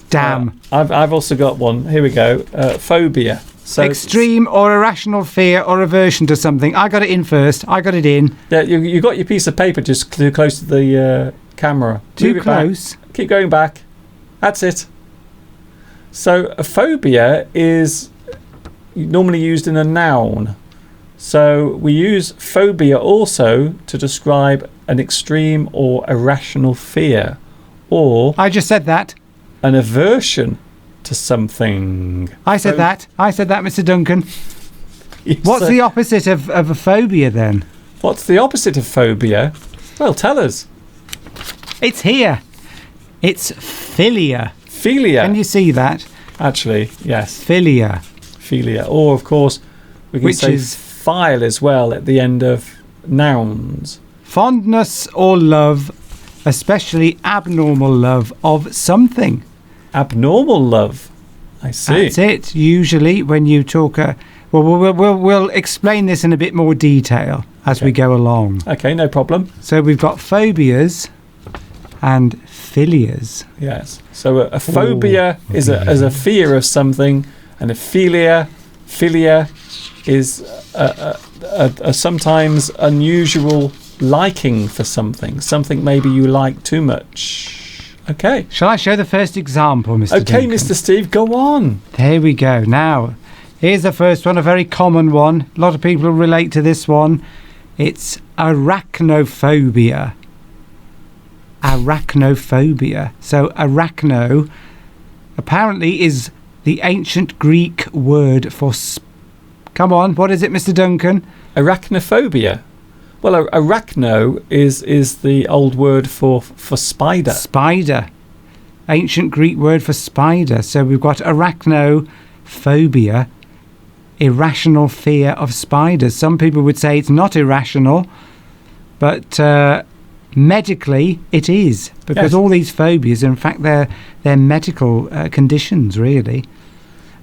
Damn. I've also got one. Here we go. Phobia. So extreme or irrational fear or aversion to something. I got it in first. I got it in. Yeah, you got your piece of paper just too close to the camera. Too close? Back. Keep going back. That's it. So a phobia is normally used in a noun. So we use phobia also to describe an extreme or irrational fear, or I just said that. an aversion to something. I said that. I said that, Mr. Duncan. What's the opposite of a phobia then? What's the opposite of phobia? Well, tell us. It's here. It's philia. Philia. Can you see that? Actually, yes. Philia. Philia. Or, of course, we can Which say is phile as well at the end of nouns. fondness or love, especially abnormal love of something. Abnormal love. I see. That's it. Usually, when you talk, we'll explain this in a bit more detail as we go along. Okay, no problem. So we've got phobias and philias. Yes. So a phobia is a fear of something, and a philia is a sometimes unusual liking for something. Something maybe you like too much. Okay. Shall I show the first example, Mr. Okay, Duncan? Mr. Steve, go on. There we go. Now, here's the first one, a very common one. A lot of people relate to this one. It's arachnophobia. Arachnophobia. So arachno apparently is the ancient Greek word for... Come on, what is it, Mr. Duncan? Arachnophobia. Well, arachno is the old word for spider. Spider. Ancient Greek word for spider. So we've got arachnophobia, irrational fear of spiders. Some people would say it's not irrational, but medically it is, because Yes. all these phobias, in fact, they're medical conditions, really.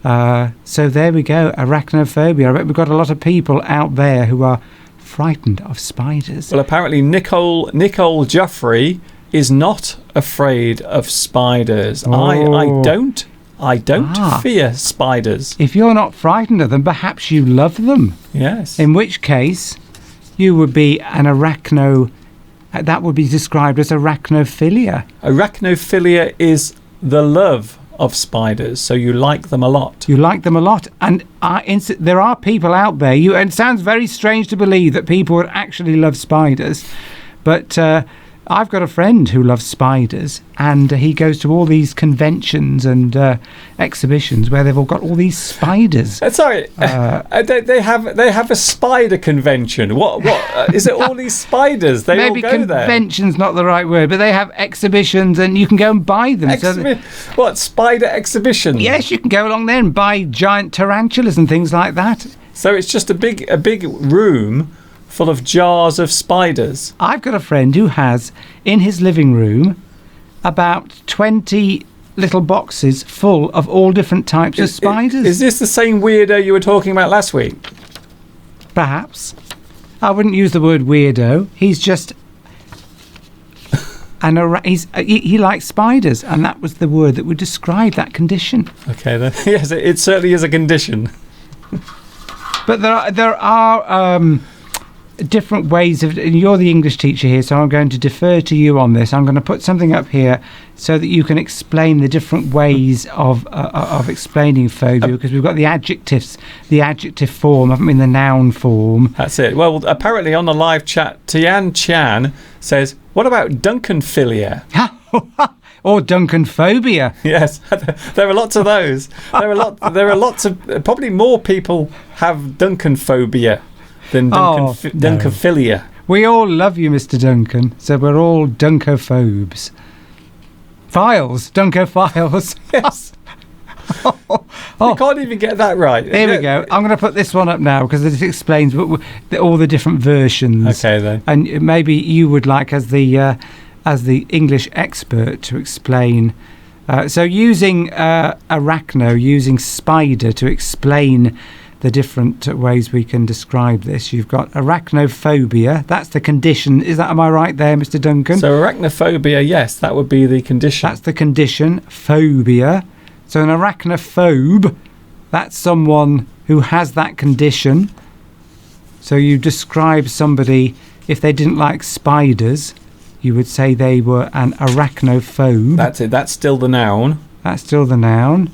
So there we go, arachnophobia. I bet we've got a lot of people out there who are frightened of spiders. Well, apparently Nicole Joffrey is not afraid of spiders. I Oh. don't Ah. fear spiders. If you're not frightened of them, perhaps you love them. Yes. In which case, you would be an arachno... That would be described as arachnophilia. Arachnophilia is the love of spiders, so you like them a lot. You like them a lot. And there are people out there, and it sounds very strange to believe that people would actually love spiders, but I've got a friend who loves spiders, and he goes to all these conventions and exhibitions where they've all got all these spiders. Sorry, they have a spider convention. What is it? All these spiders? They Maybe all go there. convention's not the right word, but they have exhibitions and you can go and buy them. What spider exhibition? Yes, you can go along there and buy giant tarantulas and things like that. So it's just a big room full of jars of spiders. I've got a friend who has in his living room about 20 little boxes full of all different types of spiders. Is this the same weirdo you were talking about last week? Perhaps. I wouldn't use the word weirdo. He's just he likes spiders, and that was the word that would describe that condition. Okay, then. Yes, it certainly is a condition. But there are different ways of... You're the English teacher here, so I'm going to defer to you on this. I'm going to put something up here so that you can explain the different ways of explaining phobia, because we've got the adjectives, the adjective form, haven't we, in the noun form. That's it. Well, apparently on the live chat, Tian Chan says, what about Duncanphilia? Or Duncanphobia. Yes, there are lots of those. There are lots of... Probably more people have Duncanphobia than Duncanphilia. We all love you, Mr. Duncan, so we're all Dunkophobes. Dunkophiles. Yes. You can't even get that right. Here we go. I'm going to put this one up now because it explains all the different versions. Okay, then. And maybe you would like, as the English expert, to explain. So using arachno, using spider to explain the different ways we can describe this. You've got arachnophobia. That's the condition. Am I right there, Mr. Duncan? So arachnophobia, yes, that would be the condition. That's the condition. Phobia. So an arachnophobe, that's someone who has that condition. So you describe somebody, if they didn't like spiders, you would say they were an arachnophobe. That's it. That's still the noun. That's still the noun.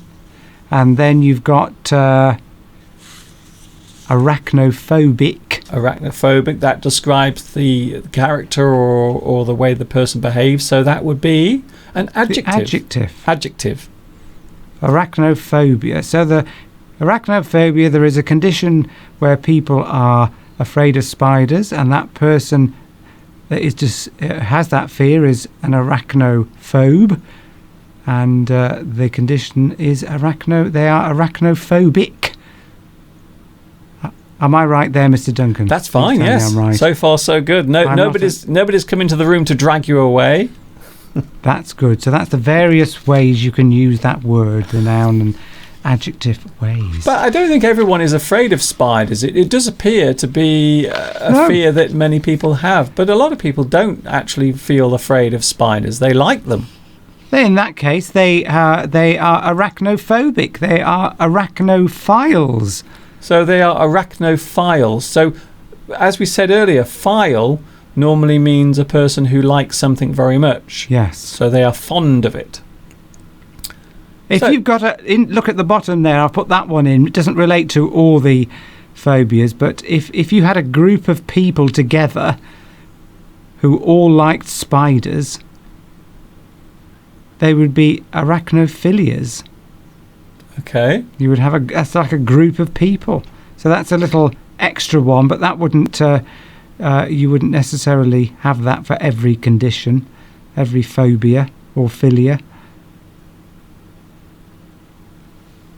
And then you've got arachnophobic. Arachnophobic, that describes the character or the way the person behaves. So that would be an adjective. Adjective. Arachnophobia. So the arachnophobia, there is a condition where people are afraid of spiders, and that person that is just has that fear is an arachnophobe, and the condition is they are arachnophobic. Am I right there, Mr. Duncan? That's fine. Yes. I'm right. So far, so good. Nobody's come into the room to drag you away. That's good. So that's the various ways you can use that word, the noun and adjective ways. But I don't think everyone is afraid of spiders. It does appear to be a fear that many people have, but a lot of people don't actually feel afraid of spiders. They like them. In that case, they are arachnophobic. They are arachnophiles. So they are arachnophiles. So, as we said earlier, phile normally means a person who likes something very much. Yes. So they are fond of it. If you've got look at the bottom there, I've put that one in. It doesn't relate to all the phobias, but if you had a group of people together who all liked spiders, they would be arachnophilias. Okay. You would have that's like a group of people. So that's a little extra one, but that wouldn't you wouldn't necessarily have that for every condition, every phobia or philia.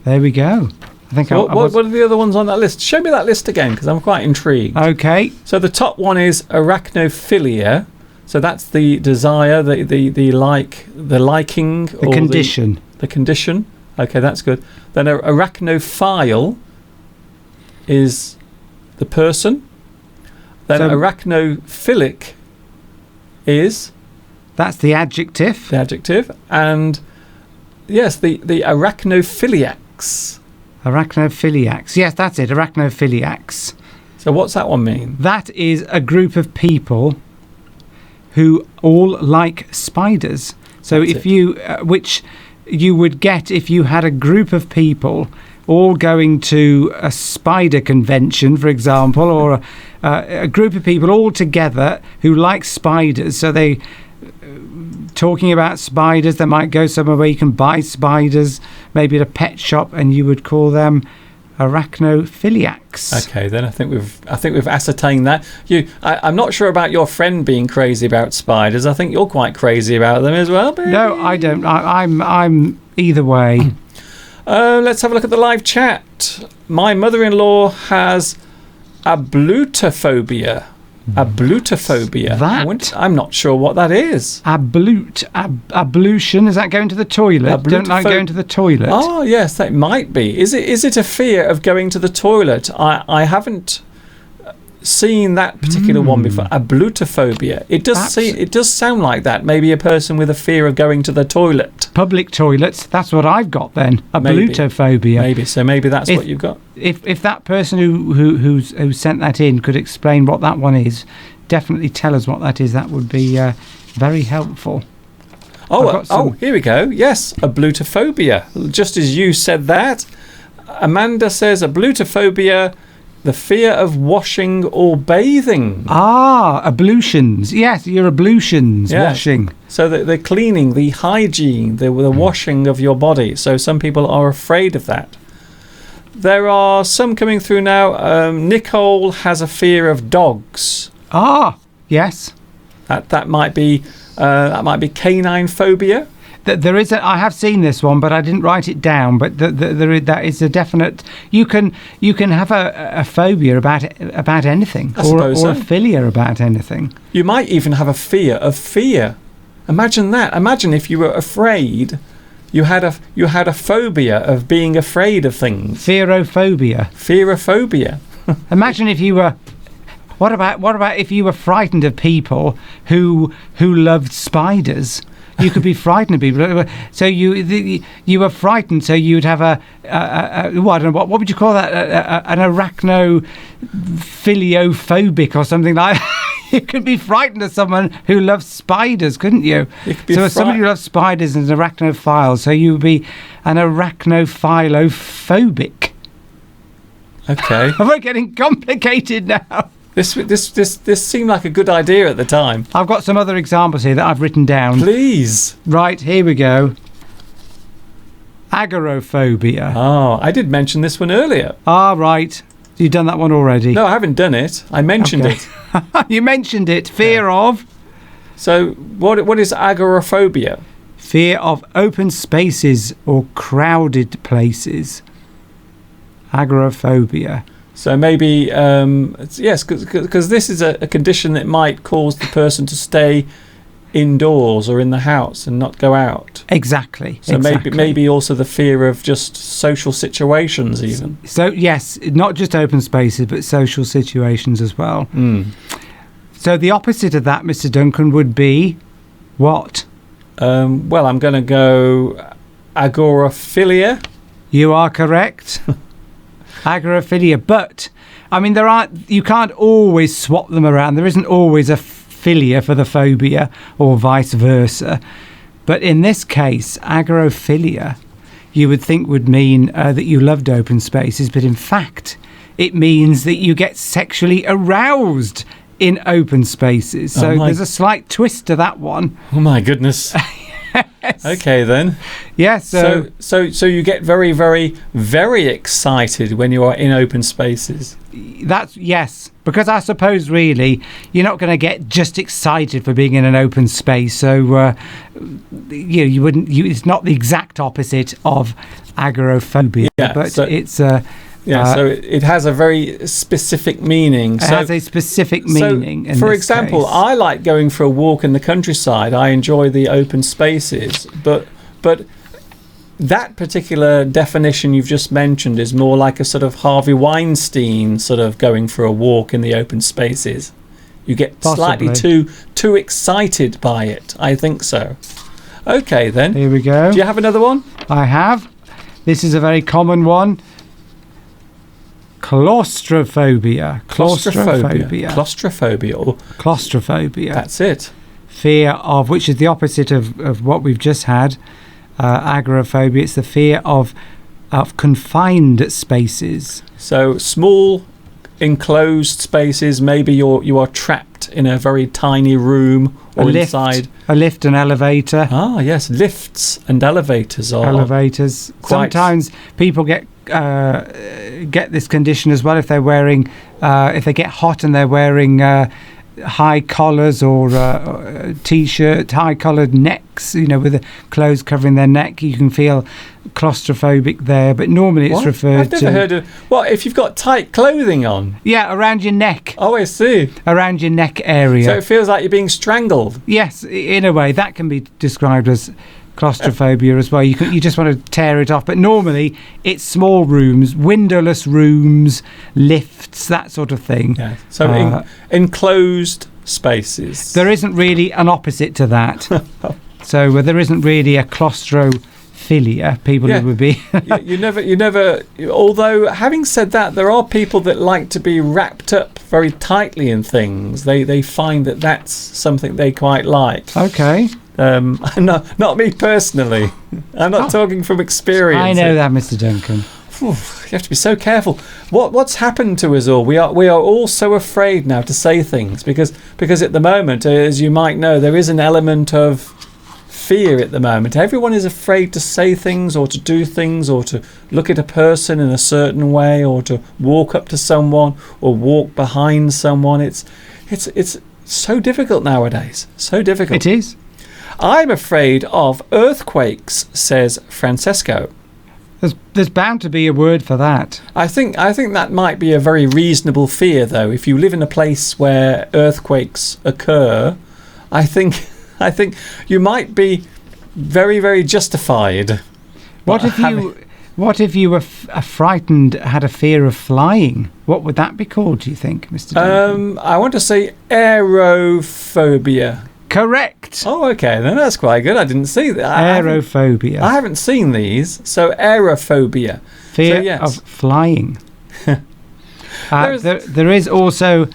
There we go. I think. So what are the other ones on that list? Show me that list again, because I'm quite intrigued. Okay. So the top one is arachnophilia. So that's the desire, the liking, the condition. The condition. Okay, that's good. Then arachnophile is the person. Then arachnophilic is... That's the adjective. The adjective. And yes, the arachnophiliacs. Arachnophiliacs. Yes, that's it. Arachnophiliacs. So what's that one mean? That is a group of people who all like spiders. So That's if you, which you would get if you had a group of people all going to a spider convention, for example, or a group of people all together who like spiders. So they talking about spiders. They might go somewhere where you can buy spiders, maybe at a pet shop, and you would call them arachnophiliacs. Okay, then I think we've ascertained that. I'm not sure about your friend being crazy about spiders. I think you're quite crazy about them as well. Baby. No, I don't. I'm either way. Let's have a look at the live chat. My mother-in-law has ablutophobia. Ablutophobia. I'm not sure what that is. Ablution. Is that going to the toilet? Don't like going to the toilet. Oh yes, that might be. Is it a fear of going to the toilet? I haven't seen that particular one before. Ablutophobia. It does sound like that. Maybe a person with a fear of going to the toilet. Public toilets. That's what I've got then. Ablutophobia. Maybe. So maybe that's what you've got. If that person who sent that in could explain what that one is, definitely tell us what that is. That would be very helpful. Here we go. Yes, ablutophobia. Just as you said that, Amanda says ablutophobia, the fear of washing or bathing. Ablutions. Yes, your ablutions, washing. So the cleaning, the hygiene, the washing of your body. So some people are afraid of that. There are some coming through now. Nicole has a fear of dogs. Yes. That might be canine phobia. There is I have seen this one, but I didn't write it down. But that is a definite. You can have a phobia about anything, or a philia about anything. You might even have a fear of fear. Imagine that. Imagine if you were afraid. You had a phobia of being afraid of things. Fearophobia. Fearophobia. Imagine if you were. What about if you were frightened of people who loved spiders? You could be frightened of people. So you were frightened. So you'd have I don't know what would you call that? An arachnophiliophobic or something like that. You could be frightened of someone who loves spiders, couldn't you? So somebody who loves spiders is an arachnophile. So you would be an arachnophilephobic. Okay. We're getting complicated now. This seemed like a good idea at the time. I've got some other examples here that I've written down. Please. Right, here we go. Agoraphobia. Oh, I did mention this one earlier. Ah, right. You've done that one already. No, I haven't done it. I mentioned it. You mentioned it. Fear of? So what is agoraphobia? Fear of open spaces or crowded places. Agoraphobia. So maybe, yes, because this is a condition that might cause the person to stay indoors or in the house and not go out. Exactly. So exactly. maybe also the fear of just social situations even. So, yes, not just open spaces, but social situations as well. So the opposite of that, Mr. Duncan, would be what? Well, I'm going to go agoraphilia. You are correct. Agoraphilia. But, I mean, you can't always swap them around. There isn't always a philia for the phobia or vice versa. But in this case, agorophilia, you would think would mean that you loved open spaces. But in fact, it means that you get sexually aroused in open spaces. So there's a slight twist to that one. Oh my goodness. Yes. Okay then. Yes. So you get very, very, very excited when you are in open spaces. Yes, because I suppose really you're not going to get just excited for being in an open space. So you wouldn't. It's not the exact opposite of agoraphobia, but it's. So it has a very specific meaning. It has a specific meaning. For example, I like going for a walk in the countryside. I enjoy the open spaces, but that particular definition you've just mentioned is more like a sort of Harvey Weinstein sort of going for a walk in the open spaces. You get slightly too excited by it. I think so. Okay, then. Here we go. Do you have another one? I have. This is a very common one. Claustrophobia. Claustrophobia. That's it. Fear of, which is the opposite of what we've just had. Agoraphobia. It's the fear of confined spaces. So small, enclosed spaces. Maybe you are trapped in a very tiny room or inside a lift and elevator. Ah, yes, lifts and elevators are elevators. Sometimes people get this condition as well if they're wearing if they get hot and they're wearing high collars or t-shirt, high collared necks, with the clothes covering their neck. You can feel claustrophobic there, but normally it's referred to. I've never heard of. What if you've got tight clothing on? Yeah, around your neck. Oh, I see. Around your neck area. So it feels like you're being strangled. Yes, in a way that can be described as claustrophobia as well. You just want to tear it off, but normally it's small rooms, windowless rooms, lifts, that sort of thing. Yeah. So enclosed spaces. There isn't really an opposite to that. So there isn't really a claustrophilia. People who would be. you never. Although having said that, there are people that like to be wrapped up very tightly in things. They find that that's something they quite like. Okay. Not me personally. I'm not talking from experience. I know that, Mr. Duncan. You have to be so careful. What's happened to us all? We are all so afraid now to say things because at the moment, as you might know, there is an element of fear at the moment. Everyone is afraid to say things or to do things or to look at a person in a certain way or to walk up to someone or walk behind someone. It's so difficult nowadays. So difficult. It is. I'm afraid of earthquakes, says Francesco. There's bound to be a word for that. I think that might be a very reasonable fear, though. If you live in a place where earthquakes occur, I think you might be very, very justified. What if you were frightened, had a fear of flying? What would that be called, do you think, Mr. Duncan? I want to say aerophobia. Correct. Oh, okay, then that's quite good. I didn't see that. Aerophobia. I haven't seen these. So aerophobia. Fear of flying. There is also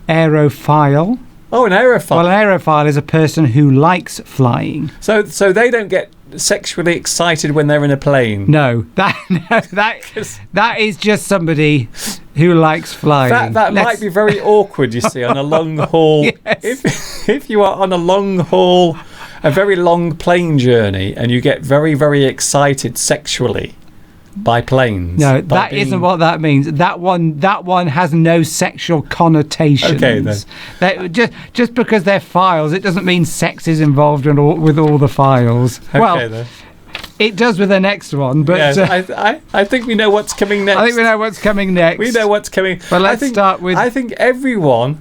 aerophile. Oh, an aerophile. Well, an aerophile is a person who likes flying. So they don't get sexually excited when they're in a plane. No, that is just somebody who likes flying. That might be very awkward, you see, on a long haul. Yes. If you are on a long haul, a very long plane journey, and you get very, very excited sexually by planes. No, that isn't what that means. That one has no sexual connotations. Okay, then. Just because they're files, it doesn't mean sex is involved with all the files. Okay, Well, then. it does with the next one, but Yes, I think we know what's coming next. I think we know what's coming next. We know what's coming. But let's start with. I think everyone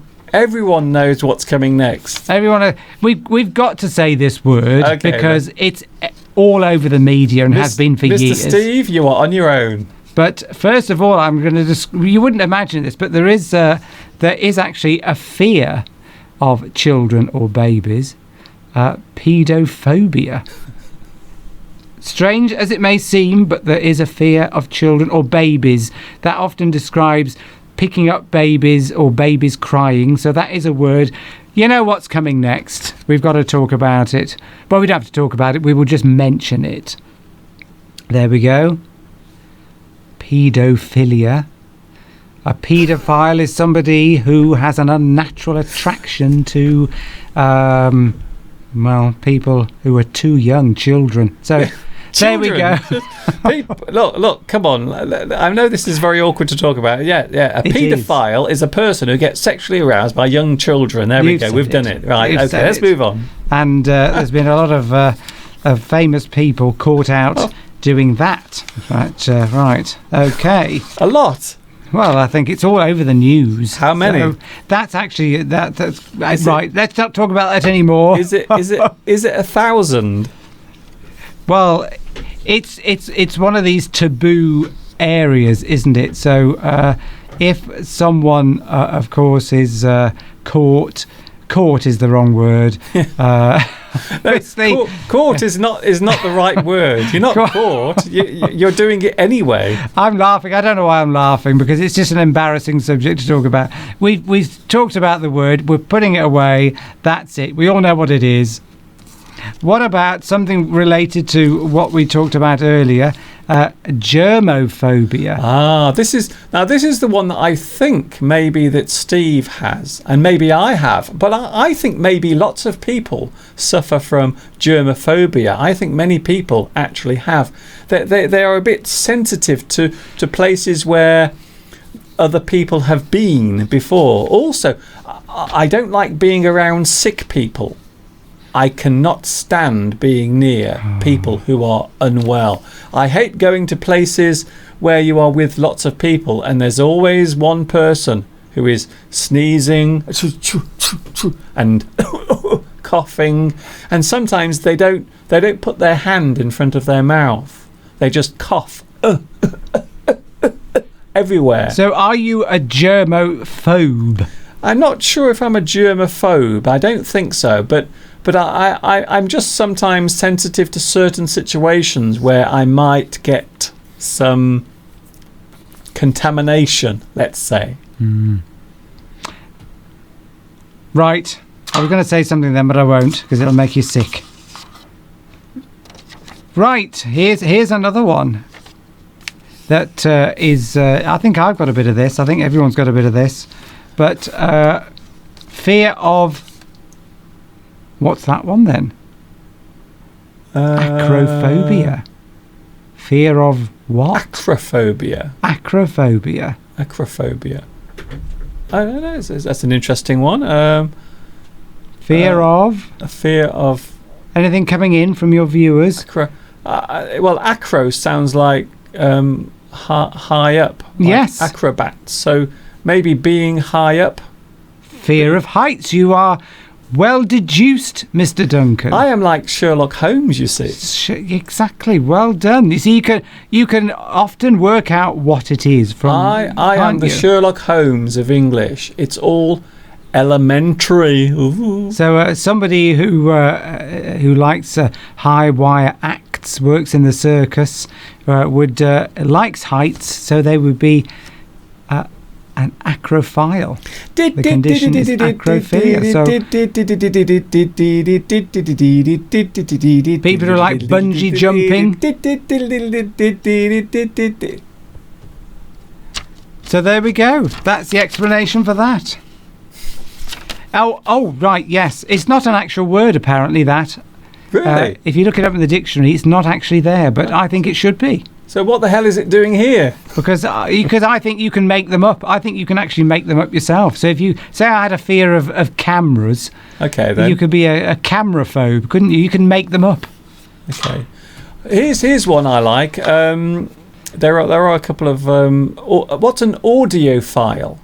knows what's coming next. Everyone, we've got to say this word Okay, because it's all over the media and has been for Mr. years. Steve, you are on your own. But first of all, I'm going to you wouldn't imagine this, but there is actually a fear of children or babies, paedophobia. Strange as it may seem, but there is a fear of children or babies. That often describes picking up babies or babies crying. So that is a word. You know what's coming next. We've got to talk about it. Well, we don't have to talk about it. We will just mention it. There we go. Paedophilia. A paedophile is somebody who has an unnatural attraction to, people who are too young, children. So there we go. Look, come on. I know this is very awkward to talk about. Yeah. A paedophile is a person who gets sexually aroused by young children. There we go. We've done it. Right. Okay, let's move on. And there's been a lot of famous people caught out doing that. Right. Okay. A lot. Well, I think it's all over the news. How many? So that's actually that's right. Let's not talk about that anymore. Is it 1,000? Well, it's one of these taboo areas, isn't it? So if someone, of course, is caught is the wrong word. Court is not the right word. You're not caught. You're doing it anyway. I'm laughing. I don't know why I'm laughing, because it's just an embarrassing subject to talk about. We've talked about the word. We're putting it away. That's it. We all know what it is. What about something related to what we talked about earlier? Germophobia. This is the one that I think maybe that Steve has, and maybe I have, but I think maybe lots of people suffer from germophobia. I think many people actually have. They are a bit sensitive to places where other people have been before. Also, I don't like being around sick people. I cannot stand being near people who are unwell. I hate going to places where you are with lots of people and there's always one person who is sneezing and coughing, and sometimes they don't put their hand in front of their mouth. They just cough everywhere. So are you a germophobe? I'm not sure if I'm a germaphobe. I don't think so, but I'm just sometimes sensitive to certain situations where I might get some contamination, let's say. Right. I was going to say something then, but I won't, because it'll make you sick. Right. Here's another one that is... I think I've got a bit of this. I think everyone's got a bit of this. But fear of... What's that one then? Acrophobia. Fear of what? Acrophobia. Acrophobia. Acrophobia. I don't know. That's an interesting one. Fear of? A fear of... Anything coming in from your viewers? Well, acro sounds like high up. Like yes. Acrobat. So maybe being high up. Fear of heights. You are... well deduced, Mr. Duncan. I am like Sherlock Holmes, you see. Exactly. Well done. You see, you can often work out what it is from. I am the Sherlock Holmes of English. It's all elementary. Ooh. So somebody who likes high wire acts, works in the circus, likes heights, so they would be an acrophile. The condition is acrophilia. So people who like bungee jumping. So there we go. That's the explanation for that. Oh, right, yes. It's not an actual word, apparently, that. Really? If you look it up in the dictionary, it's not actually there, but I think it should be. So what the hell is it doing here? Because I think you can make them up. I think you can actually make them up yourself. So if you say I had a fear of cameras, Okay, then. you could be a camera phobe, couldn't you? You can make them up. Okay. Here's one I like. There are a couple of what's an audiophile?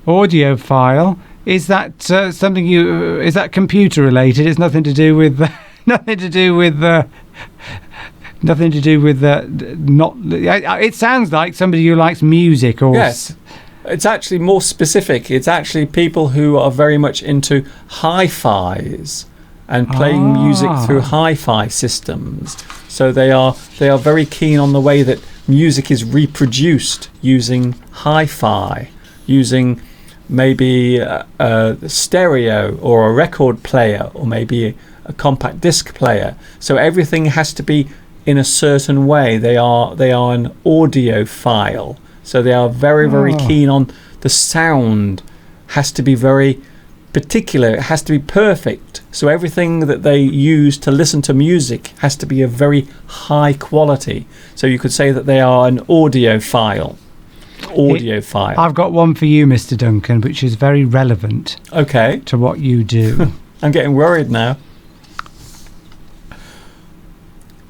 Audiophile, is that something you? Is that computer related? It's nothing to do with nothing to do with. Nothing to do with not. It sounds like somebody who likes music or. Yes. It's actually more specific. It's actually people who are very much into hi-fis and playing music through hi-fi systems. So they are very keen on the way that music is reproduced using hi-fi, using maybe a stereo or a record player or maybe a compact disc player. So everything has to be in a certain way. They are an audiophile. So they are very, very keen on the sound. Has to be very particular. It has to be perfect. So everything that they use to listen to music has to be of very high quality. So you could say that they are an audiophile. I've got one for you, Mr. Duncan, which is very relevant. Okay. To what you do. I'm getting worried now.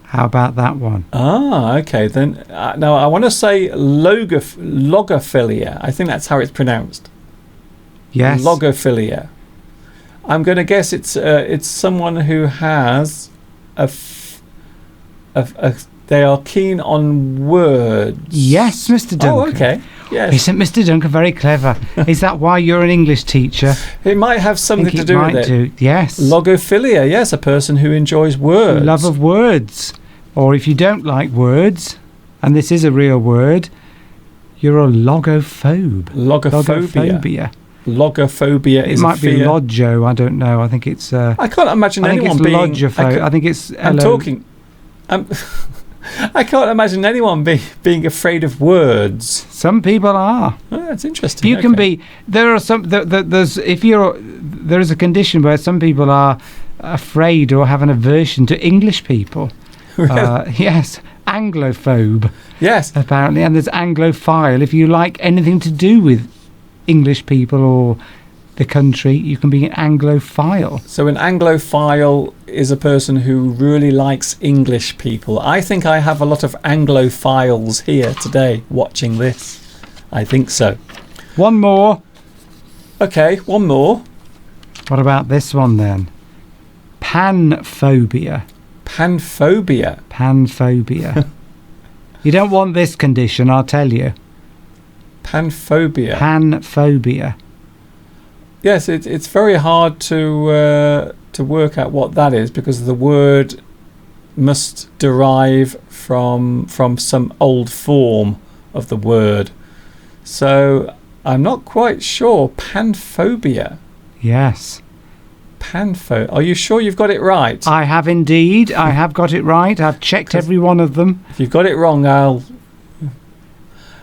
How about that one? Okay. Then now I want to say logophilia. I think that's how it's pronounced. Yes. Logophilia. I'm going to guess it's someone who has they are keen on words. Yes, Mr. Duncan. Oh, okay. Yes. Isn't Mr. Duncan very clever? Is that why you're an English teacher? It might have something to do with it. Yes. Logophilia, yes, a person who enjoys words. Love of words. Or if you don't like words, and this is a real word, you're a logophobe. Logophobia. Logophobia is it might a fear. be logo, I don't know. I think it's I can't imagine anyone being I think it's I'm talking I can't imagine anyone being afraid of words. Some people are. Oh, that's interesting. You can be. There are some. There's if you're. There is a condition where some people are afraid or have an aversion to English people. Really? Yes, Anglophobe. Yes, apparently, and there's Anglophile. If you like anything to do with English people or the country, you can be an Anglophile. So an Anglophile is a person who really likes English people. I think I have a lot of Anglophiles here today watching this. I think so. One more. Okay, one more. What about this one then? Panphobia. Panphobia. Panphobia. You don't want this condition, I'll tell you. Panphobia. Panphobia. Yes, it's very hard to work out what that is because the word must derive from some old form of the word. So I'm not quite sure. Panphobia. Yes. Are you sure you've got it right? I have indeed. I have got it right. I've checked every one of them. If you've got it wrong,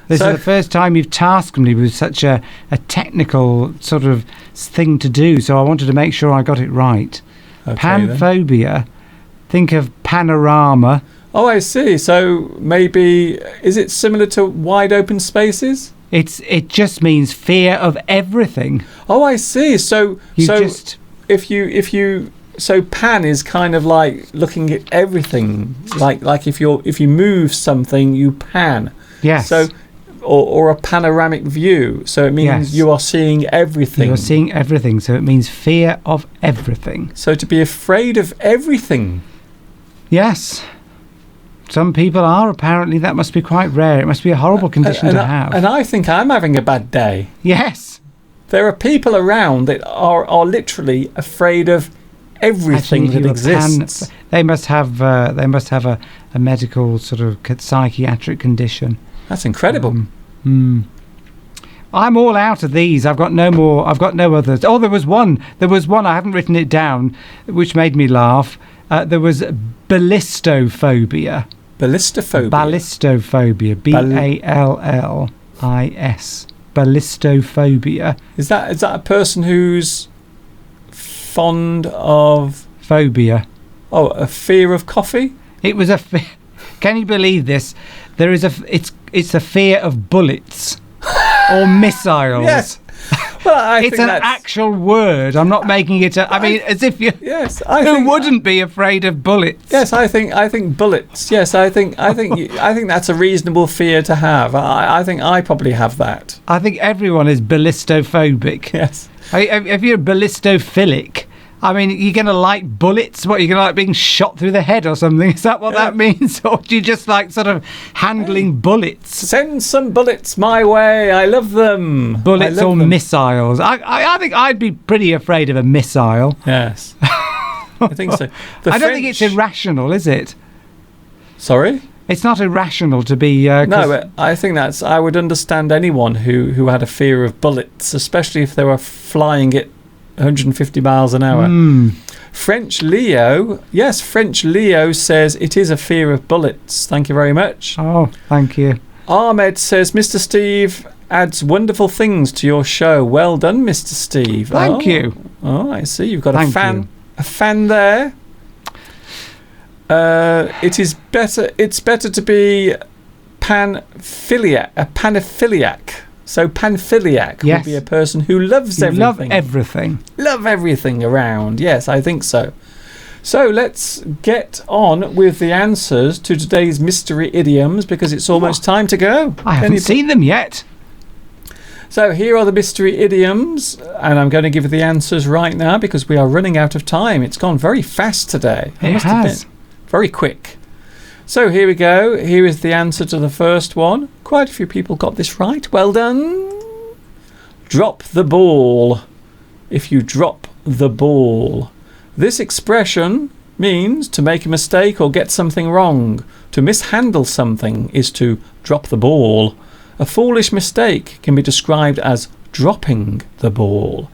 This is the first time you've tasked me with such a technical sort of thing to do, so I wanted to make sure I got it right. Okay, Panphobia. Then. Think of panorama. Oh, I see. So maybe is it similar to wide open spaces? It just means fear of everything. Oh, I see. So if you so pan is kind of like looking at everything. Like if you move something, you pan. Yes. So. Or a panoramic view, so it means you are seeing everything. You're seeing everything, so it means fear of everything. So to be afraid of everything. Yes. Some people are, apparently. That must be quite rare. It must be a horrible condition to have. And I think I'm having a bad day. Yes. There are people around that are literally afraid of everything that exists. They must have a medical sort of psychiatric condition. That's incredible. I'm all out of these. I've got no more. I've got no others. Oh, there was one. I haven't written it down, which made me laugh. There was ballistophobia. Ballistophobia. Ballistophobia. BALL. Ballistophobia. Is that a person who's fond of Phobia. a fear of coffee? It was can you believe this? There is it's a fear of bullets or missiles. Yes. Well, it's an actual word. I'm not making it up. I mean, as if you. Yes. Who wouldn't be afraid of bullets? Yes, I think bullets. Yes, I think that's a reasonable fear to have. I think I probably have that. I think everyone is ballistophobic. Yes. If you're ballistophilic, I mean, you're going to like bullets? What, you're going to like being shot through the head or something? Is that what that means? Or do you just like sort of handling bullets? Send some bullets my way. I love them. Bullets or missiles? I think I'd be pretty afraid of a missile. Yes. I think so. I don't think it's irrational, is it? Sorry? It's not irrational to be... no, but I think I would understand anyone who had a fear of bullets, especially if they were flying at 150 miles an hour. French Leo says it is a fear of bullets. Thank you very much. Oh, thank you. Ahmed says Mr. Steve adds wonderful things to your show. Well done, Mr. Steve. Thank you. Oh, I see. You've got a fan there. It's better to be a panaphiliac. So panphiliac would be a person who loves everything. Love everything around. Yes, I think so. So let's get on with the answers to today's mystery idioms because it's almost time to go. I haven't seen them yet. So here are the mystery idioms, and I'm going to give you the answers right now because we are running out of time. It's gone very fast today. It has. Very quick. So here we go. Here is the answer to the first one. Quite a few people got this right. Well done. Drop the ball. If you drop the ball. This expression means to make a mistake or get something wrong. To mishandle something is to drop the ball. A foolish mistake can be described as dropping the ball.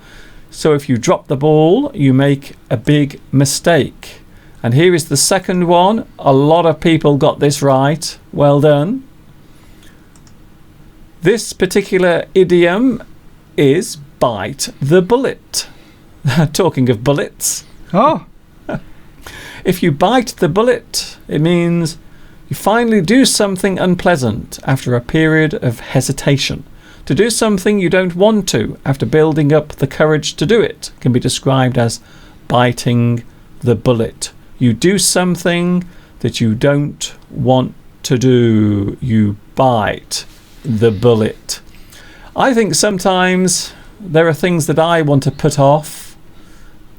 So if you drop the ball, you make a big mistake. And here is the second one. A lot of people got this right. Well done. This particular idiom is bite the bullet. Talking of bullets. Oh. If you bite the bullet, it means you finally do something unpleasant after a period of hesitation. To do something you don't want to after building up the courage to do it can be described as biting the bullet. You do something that you don't want to do. You bite the bullet. I think sometimes there are things that I want to put off,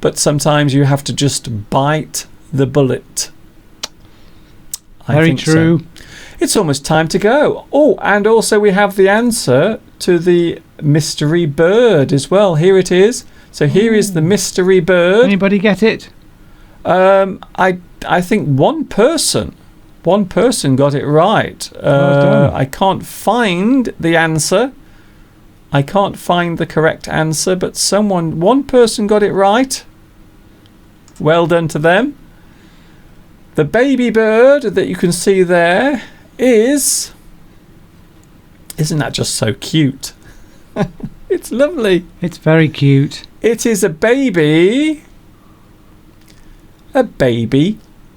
but sometimes you have to just bite the bullet. Very true. So. It's almost time to go. Oh, and also we have the answer to the mystery bird as well. Here it is. So here is the mystery bird. Anybody get it? I think one person got it right. I can't find the answer. I can't find the correct answer, but one person got it right. Well done to them. The baby bird that you can see there isn't that just so cute? It's lovely. It's very cute. It is a baby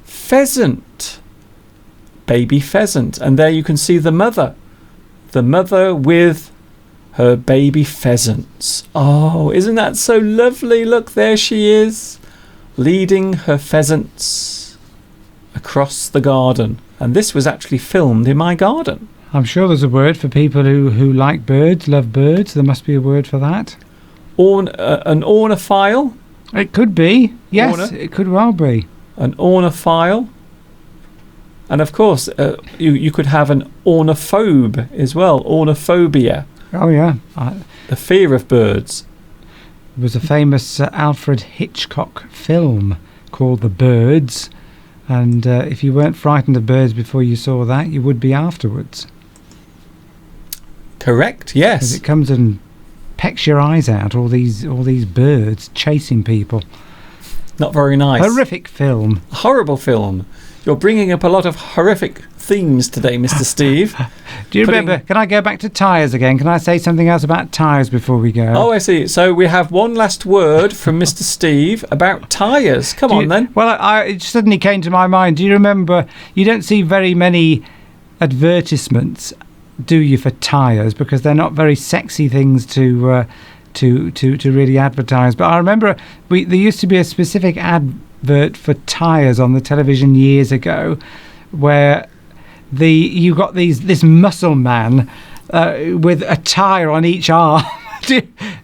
pheasant. Baby pheasant. And there you can see the mother. The mother with her baby pheasants. Oh, isn't that so lovely? Look, there she is, leading her pheasants across the garden. And this was actually filmed in my garden. I'm sure there's a word for people who like birds, love birds. There must be a word for that. An ornithophobe. It could be. Yes, it could well be. An ornithophobe. And of course, you could have an ornithophobe as well. Ornithophobia. Oh, yeah. The fear of birds. There was a famous Alfred Hitchcock film called The Birds. And if you weren't frightened of birds before you saw that, you would be afterwards. Correct, yes. Because it comes and pecks your eyes out, all these birds chasing people. Not very nice. Horrific film. Horrible film. You're bringing up a lot of horrific themes today, Mr. Steve. Do you remember? Can I go back to tyres again? Can I say something else about tyres before we go? Oh, I see. So we have one last word from Mr. Steve about tyres. Come on, then. Well, it suddenly came to my mind. Do you remember? You don't see very many advertisements, do you, for tyres, because they're not very sexy things to really advertise. But I remember there used to be a specific advert for tyres on the television years ago, where you got this muscle man with a tyre on each arm,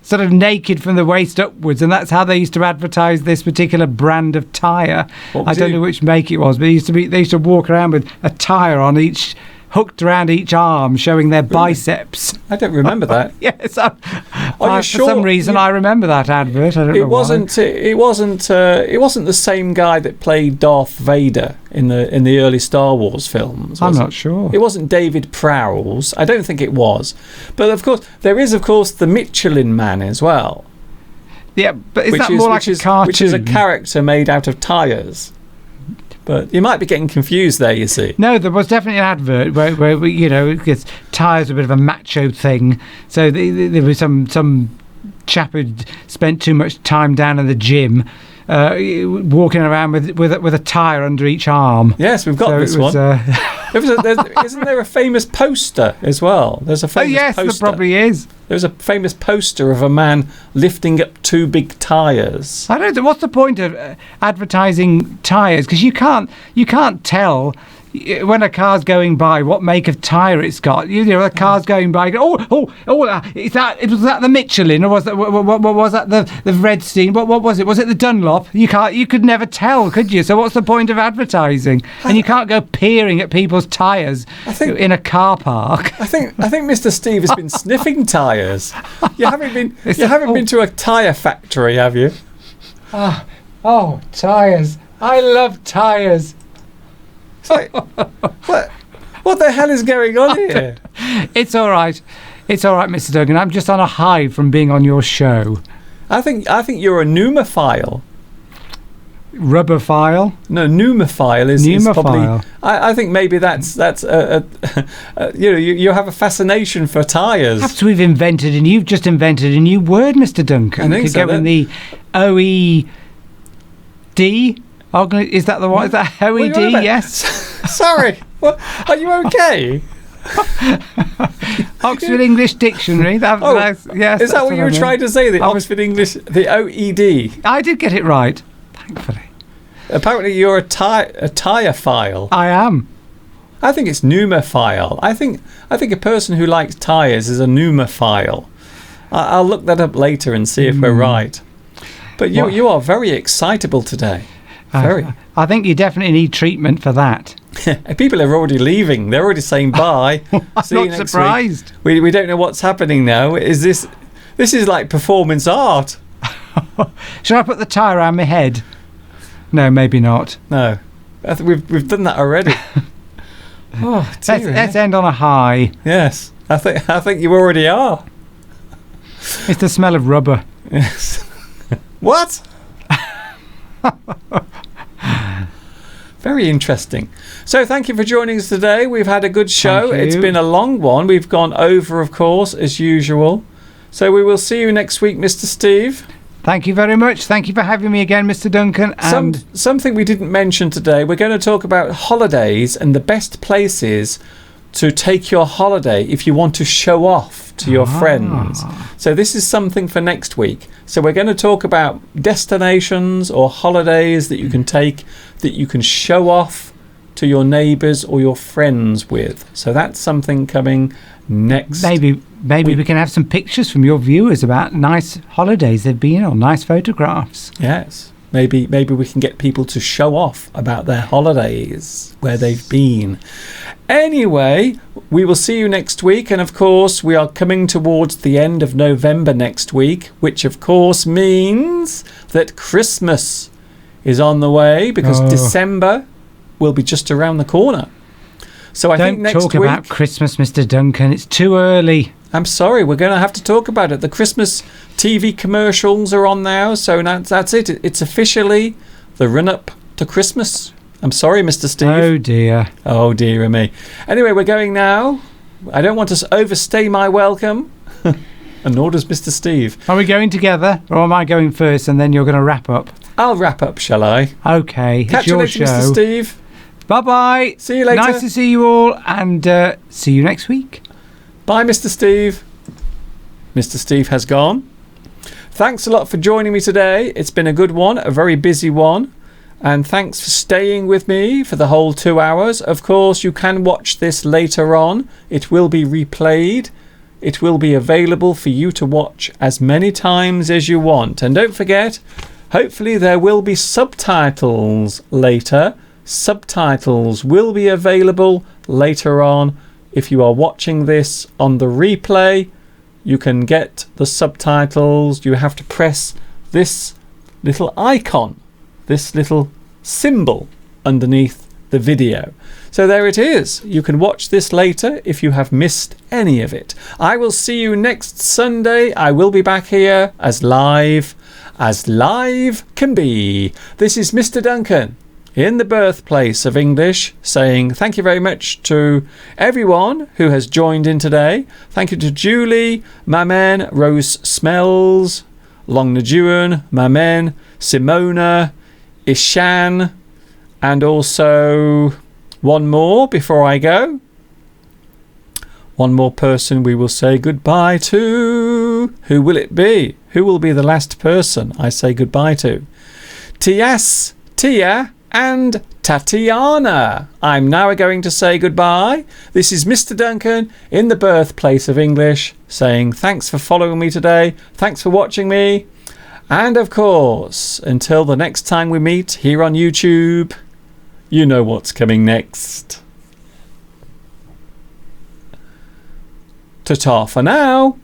sort of naked from the waist upwards, and that's how they used to advertise this particular brand of tyre. I don't know which make it was, but they used to walk around with a tyre on each, hooked around each arm, showing their biceps. I don't remember that. Yes, for some reason I remember that advert. I don't know why. It wasn't the same guy that played Darth Vader in the early Star Wars films. I'm not sure. It wasn't David Prowse. I don't think it was. But of course, there is the Michelin Man as well. Yeah, but is that more like a cartoon? Which is a character made out of tyres. But you might be getting confused there, you see. No, there was definitely an advert where because tyres are a bit of a macho thing. So there was some chap who'd spent too much time down in the gym, walking around with a tyre under each arm. Yes, we've got this one. Isn't there a famous poster as well? There's a famous poster. There probably is. There's a famous poster of a man lifting up two big tyres. I don't know. What's the point of advertising tyres? Because you can't tell when a car's going by what make of tyre it's got. The car's going by. Was that the Michelin, or was that what was that the Redstein? What was it? Was it the Dunlop? You could never tell, could you? So what's the point of advertising? And you can't go peering at people's tyres in a car park. I think Mr. Steve has been sniffing tyres. You haven't been to a tyre factory, have you? Oh, tyres! I love tyres. It's like, what the hell is going on here? It's all right, Mr. Duggan. I'm just on a high from being on your show. I think you're a pneumophile. Rubberphile? No, pneumophile is probably. I think maybe that's you have a fascination for tyres. Perhaps you've just invented a new word, Mr. Duncan. I think so. Go in the OED. Is that the one? Is that OED? Yes. Sorry. What? Are you okay? Oxford English Dictionary. Yes. Is that what you were trying to say? The Oxford English, the OED. I did get it right, thankfully. Apparently, you're a tyrephile. I am. I think it's pneumophile. I think a person who likes tyres is a pneumophile. I'll look that up later and see if we're right. But you are very excitable today. Very. I think you definitely need treatment for that. People are already leaving. They're already saying bye. I'm not surprised. We don't know what's happening now. This is like performance art. Shall I put the tyre around my head? No, maybe not. No, I think we've done that already. Oh, dear. Let's end on a high. Yes, I think you already are. It's the smell of rubber. Yes. What? Very interesting. So thank you for joining us today. We've had a good show. It's been a long one. We've gone over, of course, as usual. So we will see you next week, Mr. Steve. Thank you very much. Thank you for having me again, Mr. Duncan. And something we didn't mention today, we're going to talk about holidays and the best places to take your holiday if you want to show off to your friends. So this is something for next week. So we're going to talk about destinations or holidays that you can take that you can show off to your neighbours or your friends with. So that's something coming next. Maybe we can have some pictures from your viewers about nice holidays they've been on, nice photographs. Yes. Maybe we can get people to show off about their holidays, where they've been. Anyway, we will see you next week. And of course, we are coming towards the end of November next week, which of course means that Christmas is on the way, because December will be just around the corner. So I think next week... Don't talk about Christmas, Mr. Duncan. It's too early. I'm sorry, we're going to have to talk about it. The Christmas TV commercials are on now, so that's it. It's officially the run-up to Christmas. I'm sorry, Mr. Steve. Oh dear. Oh dear me. Anyway, we're going now. I don't want to overstay my welcome. And nor does Mr. Steve. Are we going together, or am I going first and then you're going to wrap up? I'll wrap up, shall I? Okay, Catch it's you your later, show. Mr. Steve. Bye-bye. See you later. Nice to see you all, and see you next week. Bye, Mr. Steve. Mr. Steve has gone. Thanks a lot for joining me today. It's been a good one, a very busy one. And thanks for staying with me for the whole 2 hours. Of course, you can watch this later on. It will be replayed. It will be available for you to watch as many times as you want. And don't forget, hopefully there will be subtitles later. Subtitles will be available later on. If you are watching this on the replay, you can get the subtitles. You have to press this little icon, this little symbol underneath the video. So there it is. You can watch this later if you have missed any of it. I will see you next Sunday. I will be back here as live can be. This is Mr. Duncan in the birthplace of English, saying thank you very much to everyone who has joined in today. Thank you to Julie, Mamen, Rose Smells, Long Najuan, Mamen, Simona, Ishan, and also one more before I go. One more person we will say goodbye to. Who will it be? Who will be the last person I say goodbye to? Tias, Tia, and Tatiana. I'm now going to say goodbye. This is Mr. Duncan in the birthplace of English, saying thanks for following me today. Thanks for watching me. And of course, until the next time we meet here on YouTube, you know what's coming next. Ta-ta for now.